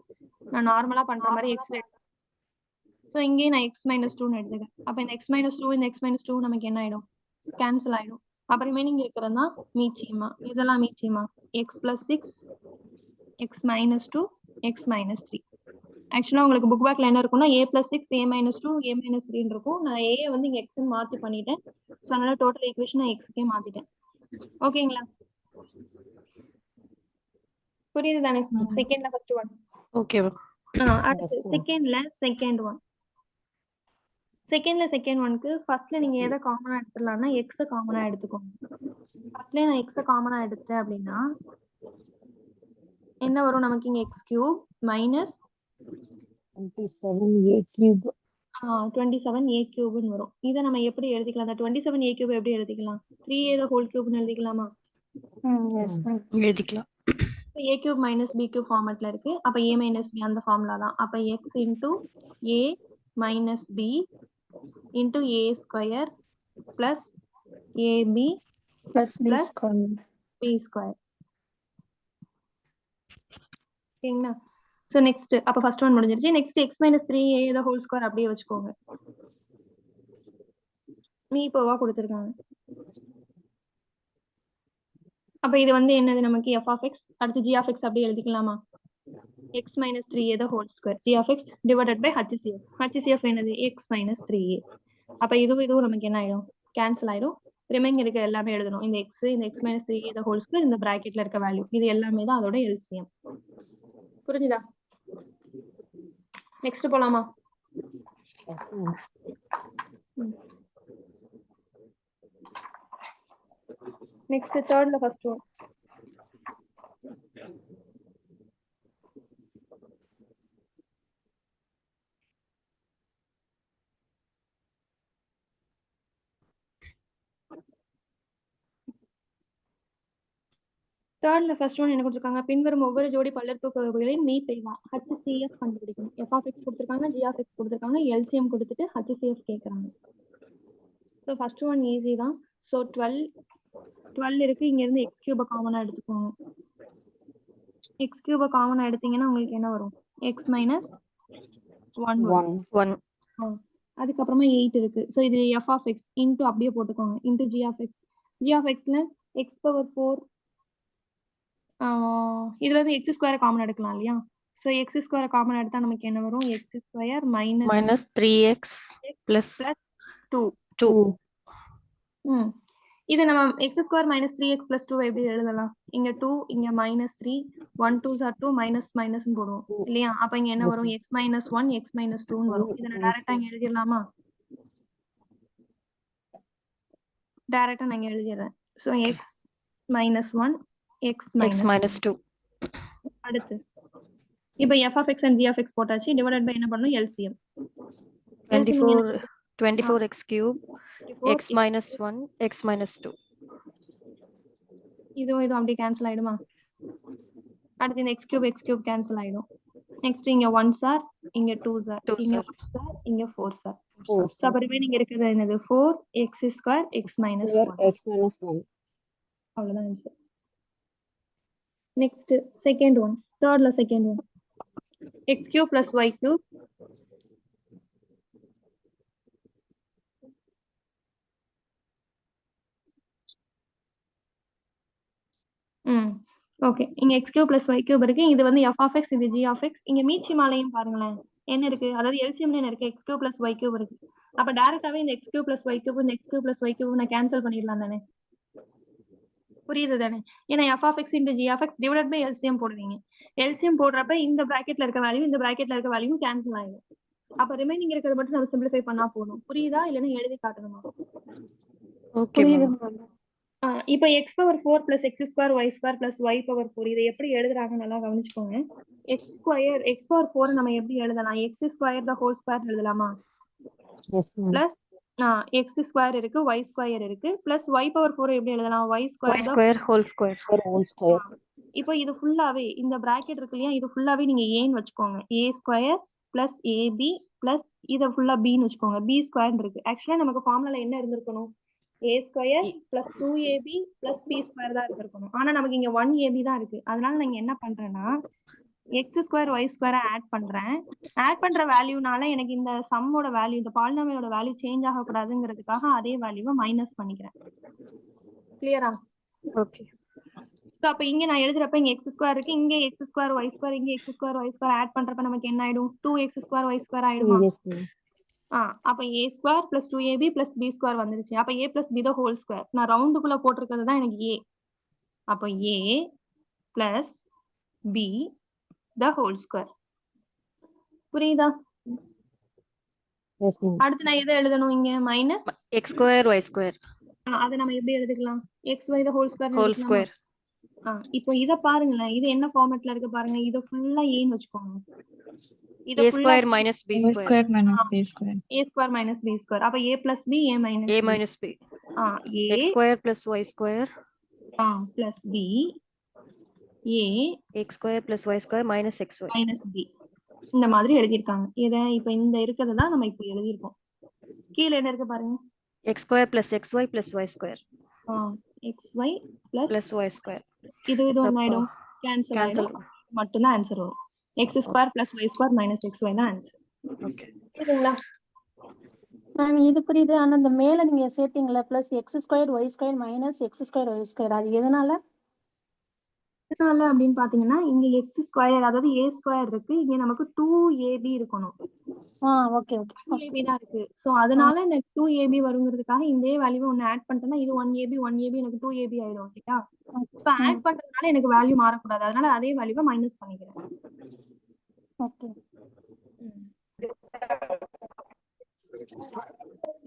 S1: நான் நார்மலா பண்ற மாதிரி எக்ஸ்ல எடுத்தேன். ஸோ இங்கேயும் நான் x - 2ன்னு எடுத்துட்டேன். அப்போ இந்த x - 2 இந்த x - 2 நமக்கு என்ன ஆயிடும்? கேன்சல் ஆயிடும். அப்ப ரிமைனிங் இருக்கிறது தான் மீச்சியமா. இதெல்லாம் மீச்சியமா x + 6 x - 2 x - 3. ஆக்சுவலா உங்களுக்கு புக் பேக்ல என்ன இருக்கும்னா a + 6 a - 2 a - 3 இருக்கும். நான் a வந்து இங்க x ன்னு மாத்தி பண்ணிட்டேன். ஸோ அதனால டோட்டல் ஈக்குவேஷன் நான் x-க்கே மாத்திட்டேன். ஓகேங்களா? புரியுது தானே? செகண்ட்ல ஃபர்ஸ்ட் ஒன்.
S5: Okay.
S1: அடுத்து செகண்ட்ல செகண்ட் ஒன். செகண்ட்ல செகண்ட் ஒன்க்கு ஃபர்ஸ்ட்ல நீங்க எதை காமனா எடுத்துடலாம்னா எக்ஸ காமனா எடுத்துக்கோங்க. ஃபர்ஸ்ட்ல நான் எக்ஸ காமனா எடுத்துட்டேன் அப்படின்னா என்ன வரும் நமக்கு? இங்க x³ - 27a³ வரும். இதை நம்ம எப்படி எழுதிக்கலாம்? அந்த 27a³ எப்படி எழுதிக்கலாம்? 3a the whole cube எழுதிக்கலாமா?
S5: எழுதிக்கலாம்.
S1: a cube minus b cube ஃபார்மட்ல இருக்கு. அப்ப a minus b அந்த ஃபார்முலா தான். அப்ப x into a minus b into a square plus ab
S3: plus b
S1: plus
S3: square.
S1: b square. ஓகேங்களா? ஸோ நெக்ஸ்ட் அப்ப first one முடிஞ்சிருச்சு. Next x minus 3a the whole square அப்படியே வச்சுக்கோங்க. மீப்போவா கொடுத்துருக்காங்க. அப்ப இது வந்து என்னது நமக்கு f of x, அடுத்து g of x அப்படியே எழுதிக்கலாமா? x minus 3a the whole square g of x divided by hcf. hcf என்னது x minus 3a. அப்ப இதுவும் நமக்கு என்ன ஆயிடும்? கேன்சல் ஆயிடும். ரிமைனிங் இருக்க எல்லாமே எழுதணும். இந்த x minus 3a the whole square, இந்த பிராக்கெட்ல இருக்க வேல்யூ, இது எல்லாமே தான் அதோட LCM. புரிஞ்சுதா? நெக்ஸ்ட் போலாமா?
S2: Yes, ma'am.
S1: நெக்ஸ்ட் தேர்ட்ல ஃபர்ஸ்ட் ஒன். தேர்ட்ல ஃபர்ஸ்ட் ஒன் என்ன கொடுத்துருக்காங்க? பின்வரும் ஒவ்வொரு ஜோடி பல்லுறுப்புக்கோவைகளின் மீப்பெய்வா HCF கண்டுபிடிக்கணும். f of x கொடுத்துருக்காங்க, g of x கொடுத்துருக்காங்க, LCM கொடுத்துட்டு HCF கேட்கறாங்க. ஸோ ஃபர்ஸ்ட் ஒன் ஈஸி தான். ஸோ 12 இருக்கு. இங்க இருந்து x கியூப காமனா எடுத்துக்கோங்க. x கியூப காமனா எடுத்தீங்கன்னா உங்களுக்கு என்ன வரும்? x minus 1 வரும்.
S2: 1.
S1: அதுக்கப்புறமா 8 இருக்கு. ஸோ இது f of x இன்டூ அப்படியே போட்டுக்கோங்க. Into g of x. g of xல x power 4 இதுல இருந்து x ஸ்கொயர் காமன் எடுக்கலாம் இல்லையா? ஸோ x ஸ்கொயர் காமன் எடுத்தா நமக்கு என்ன வரும்? x square
S5: minus 3x plus
S1: plus 2.
S5: 2.
S1: இது நம்ம x square minus 3x plus 2 எப்படி எழுதலாம்? இங்க 2, இங்க minus 3, 1 2s are 2, minus minus போடுவோம் இல்லையா? அப்ப இங்க என்ன வரும்? x minus 1, x minus 2 வரும். இதை நான் டைரக்டா இங்க எழுதிடலாமா? டைரக்டா நான் இங்க எழுதிடுறேன். So x minus 1, x minus
S5: 2.
S1: அடுத்து இப்போ f of x and g of x போட்டாச்சு. டிவைடட் பை என்ன பண்ணனும்? LCM.
S5: 24x cube, x minus 1, x minus 2.
S1: இதுவும் அப்படியே கேன்சல் ஆயிடுமா? அடுத்து இந்த x cube கேன்சல் ஆயிடும். நெக்ஸ்ட் இங்க 1s are, இங்க 2s are, இங்க 1s are, இங்க 4s are. சோ அப்ப ரிமைனிங் இருக்குது என்னது? 4x square x minus 1.
S2: x minus 1.
S1: அவ்வளவுதான் ஆன்சர். Next second one. தேர்ட்ல second one. x cube plus y cube okay. இங்க x cube plus y cube இருக்கு. இது வந்து f of x, இது g of x. இங்க மீச்சி மாலையும் பாருங்களேன் என்ன இருக்கு? அதாவது LCM என்ன இருக்கு? x cube plus y cube இருக்கு. அப்ப டைரக்டாவே இந்த x cube plus y cube இந்த x cube plus y cube நான் கேன்சல் பண்ணிடலாம் தானே? புரியுது தானே? ஏன்னா f of x into g of x divided by LCM போடுவீங்க. LCM போடுறப்ப இந்த பிராக்கெட்ல இருக்க வேல்யூ இந்த பிராக்கெட்ல இருக்க வேல்யூ கேன்சல் ஆயிடும். அப்ப ரிமைனிங் இருக்கிறத மட்டும் நம்ம சிம்பிளிஃபை பண்ணா போதும். புரியுதா? இல்லனா எழுதி காட்டணுமா?
S5: Okay.
S1: இப்போ x power 4 plus x square y square plus y power 4 இதை எப்படி எழுதுறாங்க நல்லா கவனிச்சுக்கோங்க. x power 4 நம்ம எப்படி எழுதலாம்? x square the whole square எழுதலாமா?
S2: Yes, ma'am.
S1: plus x square இருக்கு, y square இருக்கு, plus y power 4 எப்படி எழுதலாம்? y
S5: y
S1: square
S5: square whole square.
S2: Whole square.
S1: இப்போ இது ஃபுல்லாவே இந்த பிராக்கெட் இருக்கு இல்லையா? இது ஃபுல்லாவே நீங்க ஏன்னு வச்சுக்கோங்க. a square plus ab plus இத ஃபுல்லா b ன்னு வச்சுக்கோங்க. b ஸ்கொயர் இருக்கு. ஆக்சுவலா நமக்கு ஃபார்முலால என்ன இருந்திருக்கணும்? a square plus 2ab plus b square தான் இருந்திருக்கணும். ஆனா நமக்கு இங்க 1ab தான் இருக்கு. அதனால நான் என்ன பண்றேன்னா x square y square add பண்றேன். ஆட் பண்ற வேல்யூனால எனக்கு இந்த சம்மோட வேல்யூ, இந்த பாலினாமியலோட வேல்யூ சேஞ்ச் ஆக கூடாதுங்கிறதுக்காக அதே வேல்யூவை மைனஸ் பண்ணிக்கிறேன். கிளியரா?
S5: Okay.
S1: சோ அப்ப இங்க நான் எழுதுறப்ப இங்க x ஸ்கொயர் இருக்கு, இங்க x ஸ்கொயர் y ஸ்கொயர், இங்க x square y square add பண்றப்ப நமக்கு என்ன ஆயிடும்? 2x ஸ்கொயர் y ஸ்கொயர் ஆயிடுமா?
S2: Yes, ma'am.
S1: அப்ப a square plus 2ab plus b square வந்துருச்சு. அப்ப a plus b the whole square. நான் ரவுண்டுக்குள்ள போட்டிருக்கிறது தான் எனக்கு a. அப்ப a plus b the whole square. புரியுதா?
S2: Yes, ma'am.
S1: அடுத்து நான் எதை எழுதணும்? இங்க minus
S5: x square y square
S1: அதை நம்ம எப்படி எழுதிக்கலாம்? xy த ஹோல் ஸ்கொயர்
S5: whole square.
S1: இப்போ இத பாருங்களேன். இது என்ன ஃபார்மட்ல இருக்கு பாருங்க. இத ஃபுல்லா ஏன்னு வச்சுக்கோங்க. இத
S5: a
S1: ஃபுல்லா
S5: square minus b square.
S3: b square.
S1: a square minus b square. அப்ப a plus b a minus
S5: a minus b.
S1: a
S5: x square plus y square
S1: plus b A
S5: X square plus Y square minus X Y.
S1: Minus B இந்த மாதிரி எழுதியிருக்காங்க. இதை இப்போ இந்த இருக்கிறத தான் நம்ம இப்போ எழுதியிருக்கோம். கீழே என்ன இருக்கு பாருங்க.
S5: X square plus x y plus Y square
S1: x y plus
S5: plus Y square.
S1: இது ஒன்று ஆயிடும், கேன்சல் ஆயிடும், மட்டும்தான் ஆன்சர் வரும். X square plus Y square minus X y தான் ஆன்சர்.
S5: ஓகே.
S1: புரியுதுங்களா
S6: மேம் இது புரியுது. ஆனா இந்த மேல நீங்க சேர்த்தீங்களா plus x square y square minus x square y square, அது எதனால?
S1: எதனால அப்படின்னு பாத்தீங்கன்னா இங்க எக்ஸ் ஸ்கொயர் அதாவது ஏ ஸ்கொயர் இருக்கு, இங்க நமக்கு 2ab இருக்கணும்.
S6: ஓகே ஓகே
S1: 2ab தான் இருக்கு. சோ அதனால எனக்கு 2ab வருங்கிறதுக்காக இந்த வேல்யூ ஒன்னு ஆட் பண்ணிட்டேன்னா இது 1ab எனக்கு 2ab ஆயிடும் இல்லையா. சோ ஆட் பண்றதுனால எனக்கு வேல்யூ மாறக்கூடாது, அதனால அதே வேல்யூவை மைனஸ் பண்ணிக்கிறேன்.
S6: ஓகே.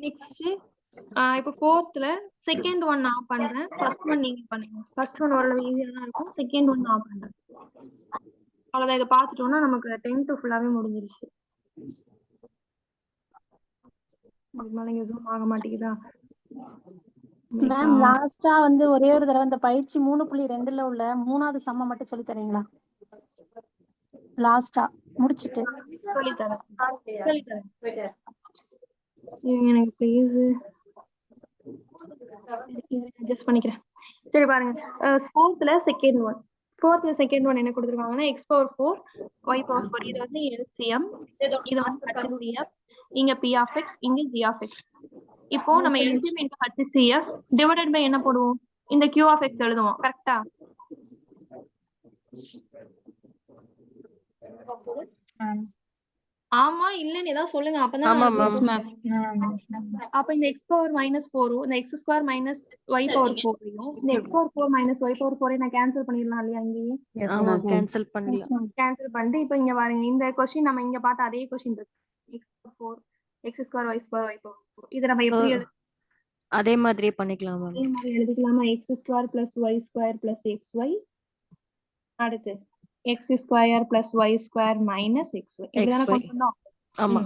S1: நெக்ஸ்ட் இப்போ ஃபோர்த்ல செகண்ட் ஒன் நான் பண்றேன், ஃபர்ஸ்ட் ஒன் நீங்க பண்ணுங்க. ஃபர்ஸ்ட் ஒன் ஓரளவு ஈஸியா தான் இருக்கும், செகண்ட் ஒன் நான் பண்றேன். அவ்வளவுதான். இதை பார்த்துட்டோம்னா நமக்கு 10th ஃபுல்லாவே முடிஞ்சிருச்சு. அதுக்கு மேல இங்க ஜூம் ஆக மாட்டேங்குதா?
S6: மேம் லாஸ்டா வந்து ஒரே ஒரு தடவை இந்த பயிற்சி 3.2ல உள்ள 3வது சம்ம மட்டும் சொல்லி தரீங்களா? லாஸ்டா முடிச்சிட்டு
S1: சொல்லித்தரேன். எனக்கு பேஜ் அட்ஜஸ்ட் பண்ணிக்கிறேன். சரி பாருங்க, ஃபோர்த்ல செகண்ட் ஒன் என்ன கொடுத்துருக்காங்கன்னா x பவர் 4 y பவர் 4. இது வந்து LCM, இது வந்து HCF, இங்க p of x, இங்க g of x. இப்போ நம்ம LCM into HCF divided by என்ன போடுவோம், இந்த q of x எழுதுவோம். கரெக்ட்டா? ஆமா இல்லன்னு ஏதாவது சொல்லுங்க, அப்பதான். அப்ப இந்த x பவர் மைனஸ் 4 இந்த x square minus y power 4 இந்த x power 4 minus y power 4 நான் கேன்சல் பண்ணிடலாம் இல்லையா? இங்கேயே
S5: ஆமா கேன்சல் பண்ணலாம்.
S1: கேன்சல் பண்ணிட்டு இப்போ இங்க பாருங்க, இந்த क्वेश्चन நம்ம இங்க பார்த்த அதே क्वेश्चन இருக்கு. x power 4 x square y square y power 4. இத நம்ம எப்படி
S5: அதே மாதிரியே பண்ணிக்கலாம் மேம்.
S1: அதே மாதிரி எழுதிக்கலாமா? x square plus y square plus xy, அடுத்து x square plus y square minus xy. இதெல்லாம் கொண்டு வந்தோம்.
S5: ஆமா.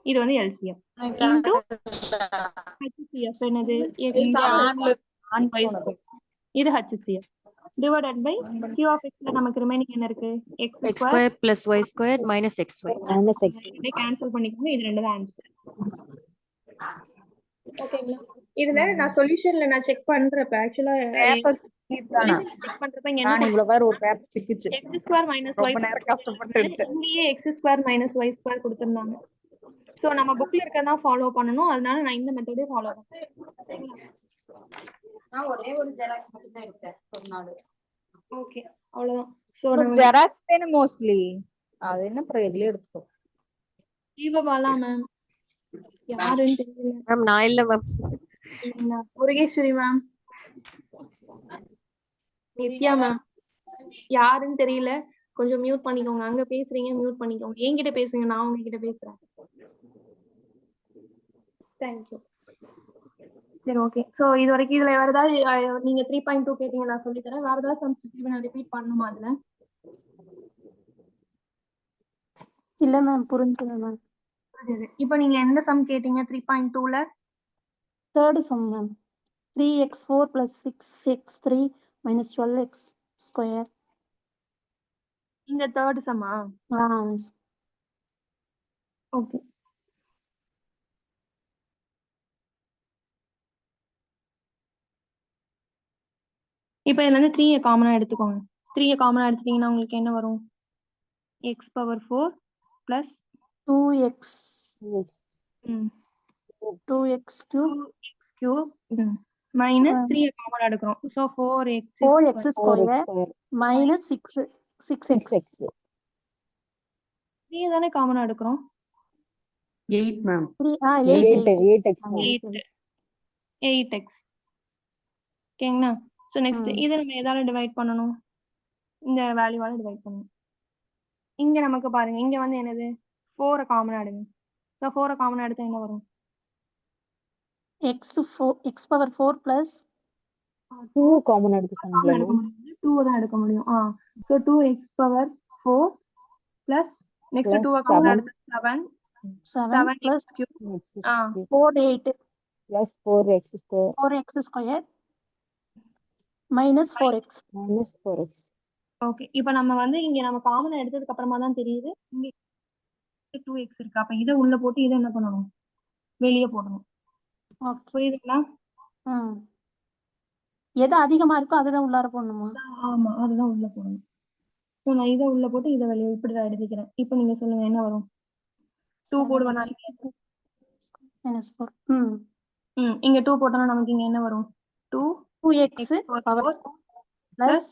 S1: இது வந்து LCM into HCF என்னது x இது HCF divided by q of x ல நமக்கு ரிமைனிங் என்ன இருக்கு? x
S5: square plus y square minus xy.
S1: இதை கேன்சல் பண்ணிக்கோங்க, இது ரெண்டு தான் ஆன்சர். ஓகேங்களா? இதுல நான் சொல்யூஷன்ல நான் செக் பண்றப்ப ஆக்சுவலா செக் பண்றப்ப இங்க என்ன
S7: ஒரு பேப்பர் சிக்கிச்சு,
S1: x ஸ்கொயர் மைனஸ் y
S7: கஷ்டப்பட்டு எடுத்தேன்.
S1: இங்கேயே x square minus y square கொடுத்திருந்தாங்க. சோ நம்ம புக்ல இருக்கதான் ஃபாலோ பண்ணனும், அதனால நான் இந்த மெத்தடே ஃபாலோ பண்றேன்.
S3: நான் ஒரே ஒரு ஜெராக்ஸ் மட்டும் தான் எடுத்தேன் ஒரு நாள்.
S1: ஓகே அவ்வளவுதான். சோ நம்ம
S7: ஜெராக்ஸ் தான மோஸ்ட்லி, அது என்ன அப்புறம் எதுல எடுத்துக்கோ.
S1: ஜீவபாலா மேம் யாருன்னு தெரியல
S5: மேம். நான் இல்ல ma'am.
S1: Murugeswari ma'am, Nithya ma'am யாருன்னு தெரியல, கொஞ்சம் மியூட் பண்ணிக்கோங்க. அங்க பேசுறீங்க மியூட் பண்ணிக்கோங்க. என்கிட்ட பேசுங்க, நான் உங்ககிட்ட பேசுறேன். தேங்க்யூ. சரி ஓகே. சோ இது வரைக்கும் இதுல வேற ஏதாவது நீங்க 3.2 கேட்டீங்க, நான் சொல்லி தரேன். வேற ஏதாவது சம்ஸ் நான் ரிப்பீட் பண்ணணுமா அதுல?
S6: இல்ல மேம் புரிஞ்சுது மேம்.
S1: இப்போ நீங்க எந்த சம் கேட்டீங்க 3.2ல?
S6: Third sum ma'am. 3x4 plus 6x3 minus 12x square.
S1: இந்த தேர்ட் சம்மா? ஓகே. இப்போ இதுல இருந்து 3 காமனா எடுத்துக்கோங்க. 3 காமனா எடுத்துட்டீங்கன்னா உங்களுக்கு என்ன வரும்? x power 4 plus
S6: 2x 2x cube
S1: minus 3 காமனா எடுக்கிறோம். So 4x
S6: square minus 6x.
S1: 3 தானே காமனா எடுக்கிறோம்.
S3: 8 மேம்.
S1: 8x. ஓகேங்களா? சோ நெக்ஸ்ட் இத நம்ம எதால டிவைட் பண்ணனும்? இந்த வேல்யூவால டிவைட் பண்ணனும். இங்க நமக்கு பாருங்க, இங்க வந்து என்னது 4 காமனா எடுங்க. சோ 4 காமனா எடுத்தா என்ன வரும்?
S6: x power 4 plus
S2: 2 காமன் எடுத்து சொன்னீங்க.
S1: 2 தான் எடுக்க முடியும். So 2x power 4 plus next 2 காமனா எடுத்தா 7 plus cube
S6: 4
S2: plus 4x square
S6: minus 4x.
S1: Okay. இப்ப நம்ம வந்து இங்க நம்ம காமனா எடுத்ததுக்கு அப்புறமா தான் தெரியுது இங்க 2x இருக்கு. அப்ப இதை உள்ள போட்டு இதை என்ன பண்ணணும், வெளியே போடணும்.
S6: ஓகே.
S1: புரியுதுங்களா?
S6: எது அதிகமா இருக்கோ அதுதான் உள்ளார போடணுமா?
S1: ஆமா, அதுதான் உள்ள போடணும். ஸோ நான் இதை உள்ள போட்டு இதை வெளியே இப்படி தான் எழுதிக்கிறேன். இப்போ நீங்க சொல்லுங்க என்ன வரும்? 2 போடுவேனா? இங்க 2 போட்டோம்னா நமக்கு இங்க என்ன வரும்?
S6: 2x
S1: power
S6: power
S1: 4
S6: plus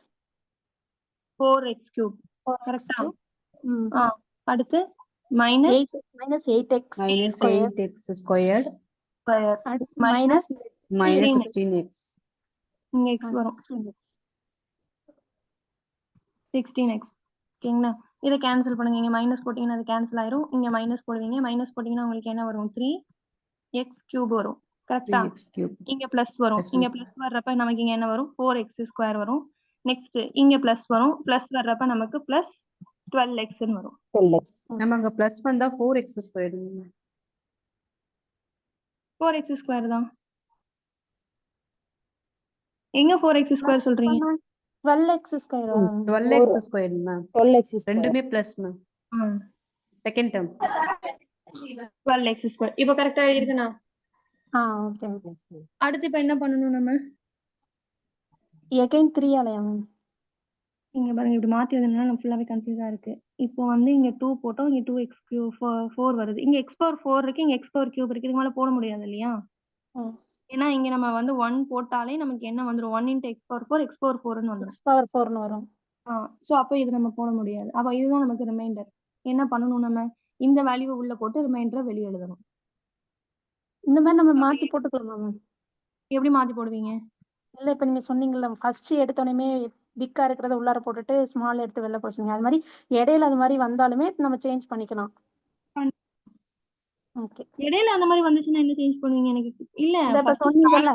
S1: 4x cube.
S6: 4x
S1: கரெக்டா?
S6: cube.
S1: அடுத்து minus
S6: 8x
S3: minus
S6: square
S3: 8x squared
S1: square
S6: அடுத்து மைனஸ்
S3: minus
S1: 16x.
S3: 16x.
S1: இங்க x வரும் 16x. ஓகேங்களா? இதை கேன்சல் பண்ணுங்க. இங்க மைனஸ் போட்டீங்கன்னா அது கேன்சல் ஆயிரும். இங்க மைனஸ் போடுவீங்க. மைனஸ் போட்டீங்கன்னா உங்களுக்கு என்ன வரும்? 3x cube வரும். கரெக்டா?
S3: 3x cube.
S1: இங்க பிளஸ் வரும்.
S3: Plus
S1: இங்க பிளஸ் வர்றப்ப நமக்கு இங்க என்ன வரும்? 4x ஸ்கொயர் வரும். நெக்ஸ்ட் இங்க பிளஸ் வரும். பிளஸ் வர்றப்ப நமக்கு பிளஸ் 12x வரும்.
S2: 12x.
S3: நம்ம அங்க plus வந்தா 4x squared.
S1: 4x ஸ்கொயர் தான். எங்க 4x ஸ்கொயர் சொல்றீங்க?
S6: 12x square
S3: 12x squared ma'am.
S2: 12x square.
S3: ரெண்டுமே plus ma'am. Second term.
S1: 12x square. இப்போ கரெக்டா இருக்குண்ணா?
S6: ஓகே.
S1: அடுத்து இப்ப என்ன பண்ணணும் நம்ம?
S6: எகைன் 3 ஆலயா மேம்?
S1: இங்க பாருங்க, இப்படி மாத்தி வந்ததுனால நம்ம ஃபுல்லாவே கன்ஃபியூஸா இருக்கு. இப்போ வந்து இங்க 2 போட்டோம். இங்க 2x cube 4 வருது. இங்க x power 4 இருக்கு. இங்க x power cube இருக்கு. இதுக்கு மேல போட முடியாது இல்லையா? ஏன்னா இங்க நம்ம வந்து 1 போட்டாலே நமக்கு என்ன வந்துரும்? 1 into x power 4 x power 4ன்னு வந்துரும்.
S6: x power 4ன்னு வரும்.
S1: சோ அப்ப இது நம்ம போட முடியாது. அப்ப இதுதான் நமக்கு ரிமைண்டர். என்ன பண்ணணும் நம்ம? இந்த வேல்யூவை உள்ள போட்டு ரிமைண்டரை வெளியே எழுதணும்.
S6: இந்த மாதிரி நம்ம மாத்தி போட்டுக்கலாமா மேம்?
S1: எப்படி மாத்தி போடுவீங்க?
S6: இல்ல இப்ப நீங்க சொன்னீங்கல்ல ஃபர்ஸ்ட் எடுத்தோடனே பிக்கா இருக்கிறத உள்ளார போட்டுட்டு ஸ்மால் எடுத்து வெளில போடுங்க. அது மாதிரி இடையில அது மாதிரி வந்தாலுமே நம்ம சேஞ்ச் பண்ணிக்கலாம். ஓகே.
S1: இடையில அந்த மாதிரி வந்துச்சுன்னா என்ன சேஞ்ச் பண்ணுவீங்க? எனக்கு இல்ல,
S6: இப்ப சொன்னீங்கல்ல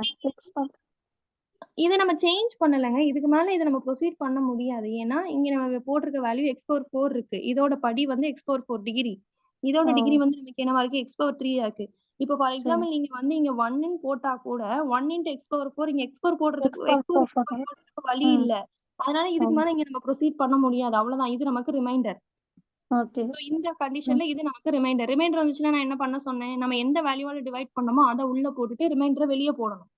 S1: இதை நம்ம சேஞ்ச் பண்ணலங்க. இதுக்கு மேல இதை நம்ம ப்ரொசீட் பண்ண முடியாது. ஏன்னா இங்க நம்ம போட்டிருக்க வேல்யூ x power 4 இருக்கு. இதோட படி வந்து x power 4 டிகிரி. இதோட டிகிரி வந்து நமக்கு என்னவா இருக்கு? x power 3 இருக்கு. இப்போ ஃபார் எக்ஸாம்பிள் நீங்க வந்து இங்க 1 போட்டா கூட 1 into x power 4 இங்க x power போடுறதுக்கு வழி இல்ல. அதனால இதுக்கு மேல இங்க நம்ம ப்ரொசீட் பண்ண முடியாது. அவ்வளவுதான். இது நமக்கு ரிமைண்டர்.
S6: ஓகே.
S1: இந்த கண்டிஷன்ல இது நமக்கு ரிமைண்டர். ரிமைண்டர் வந்துச்சுன்னா நான் என்ன பண்ண சொன்னேன்? நம்ம எந்த வேல்யூவால டிவைட் பண்ணோமோ அதை உள்ள போட்டுட்டு ரிமைண்டரை வெளியே போடணும்.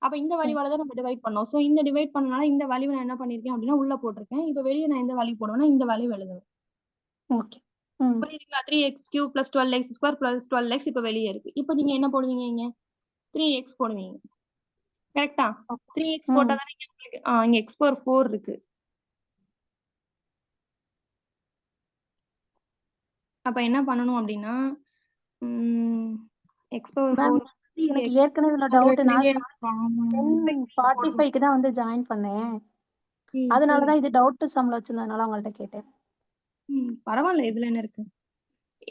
S1: அப்ப இந்த வேல்யூவால தான் நம்ம டிவைட் பண்ணோம். சோ இந்த டிவைட் பண்ணனால இந்த வேல்யூ நான் என்ன பண்ணிருக்கேன் அப்படின்னா உள்ள போட்டிருக்கேன். இப்ப வெளியே நான் எந்த வேல்யூ போடுவேன்னா இந்த வேல்யூ எழுதுவேன்.
S6: ஓகே.
S1: புரியுதுங்களா? 3x cube plus 12x square plus 12x இப்ப வெளியே இருக்கு. இப்ப நீங்க என்ன போடுவீங்க? இங்க 3x போடுவீங்க. கரெக்டா? 3x போட்டா தானே இங்க உங்களுக்கு இங்க x power 4 இருக்கு. அப்ப என்ன பண்ணணும் அப்படின்னா x power 4
S6: எனக்கு ஏற்கனவே உள்ள டவுட். நான் 10:45க்கு தான் வந்து ஜாயின் பண்ணேன். அதனாலதான் இது டவுட் சம்ல வச்சிருந்ததுனால உங்கள்ட்ட கேட்டேன்.
S1: பரவாயில்ல, இதுல என்ன இருக்கு?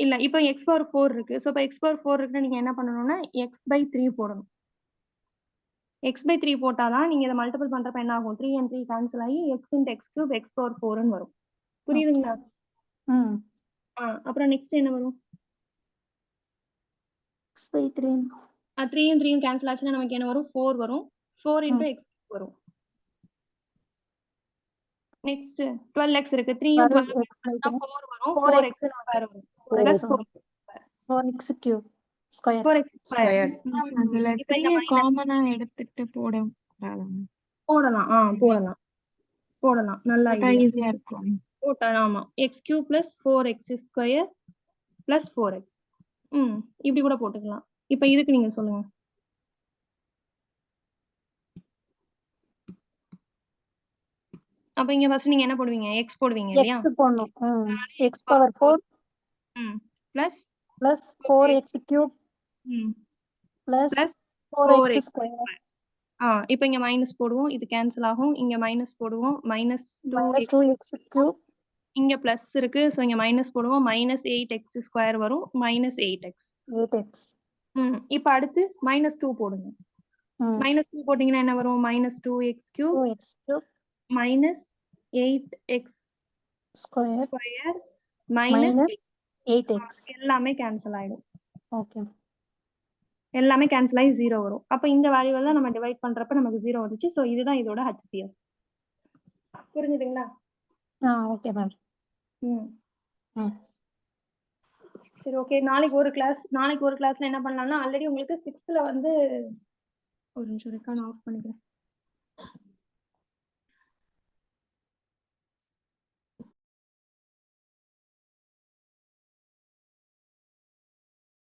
S1: இல்ல, இப்ப x power 4 இருக்கு. சோ இப்ப x power 4 இருக்குன்னா நீங்க என்ன பண்ணணும்னா x/3 போடணும். x/3 போட்டாதான் நீங்க இதை மல்டிபிள் பண்றப்ப என்ன ஆகும்? 3 and 3 கேன்சல் ஆகி x into x cube x power 4ன்னு வரும். புரியுதுங்களா? அப்புறம் நெக்ஸ்ட் என்ன வரும்?
S6: x/3
S1: 3யும் 3யும் கேன்சல் ஆச்சுன்னா நமக்கு என்ன வரும்? 4 வரும். 4 into x வரும். நெக்ஸ்ட் 12x இருக்கு. 3யும் 4 வரும். 4x ஸ்கொயர் வரும். Plus
S6: 4x cube square
S1: 4x square.
S8: அதுல 3 காமனா எடுத்துட்டு போடலாம்.
S1: போடலாம். நல்லா
S8: ஈஸியா இருக்கும்.
S1: ஆமா. x cube plus 4x square plus 4x. இப்படி கூட போட்டுக்கலாம். இப்ப இதுக்கு நீங்க சொல்லுங்க. அப்ப இங்க ஃபர்ஸ்ட் நீங்க என்ன போடுவீங்க? x போடுவீங்க இல்லையா?
S6: x போடணும். x power 4
S1: plus
S6: 4x cube plus 4x square.
S1: இப்போ இங்க மைனஸ் போடுவோம். இது கேன்சல் ஆகும். இங்க மைனஸ் போடுவோம். minus
S6: 2x cube.
S1: இங்க பிளஸ் இருக்கு. சோ இங்க மைனஸ் போடுவோம். minus 8x ஸ்கொயர் வரும். minus 8x. இப்போ அடுத்து -2 போடுங்க. -2 போட்டீங்கன்னா என்ன வரும்? minus 2x cube minus 8x
S6: square
S1: minus
S6: 8x.
S1: எல்லாமே கேன்சல் ஆயிடும்.
S6: ஓகே.
S1: எல்லாமே கேன்சல் ஆகி 0 வரும். அப்ப இந்த வேல்யூவை தான் நம்ம டிவைட் பண்றப்ப நமக்கு 0 வந்துச்சு. சோ இதுதான் இதோட HCF. புரிஞ்சுதுங்களா?
S6: Okay ma'am.
S1: ம்.
S6: ம்.
S1: சரி ஓகே. நாளைக்கு ஒரு கிளாஸ்ல என்ன பண்ணலாம்னா, ஆல்ரெடி உங்களுக்கு 6th வந்து ஒரு நிமிஷம் இருக்கா நான் ஆஃப் பண்ணிக்கிறேன்.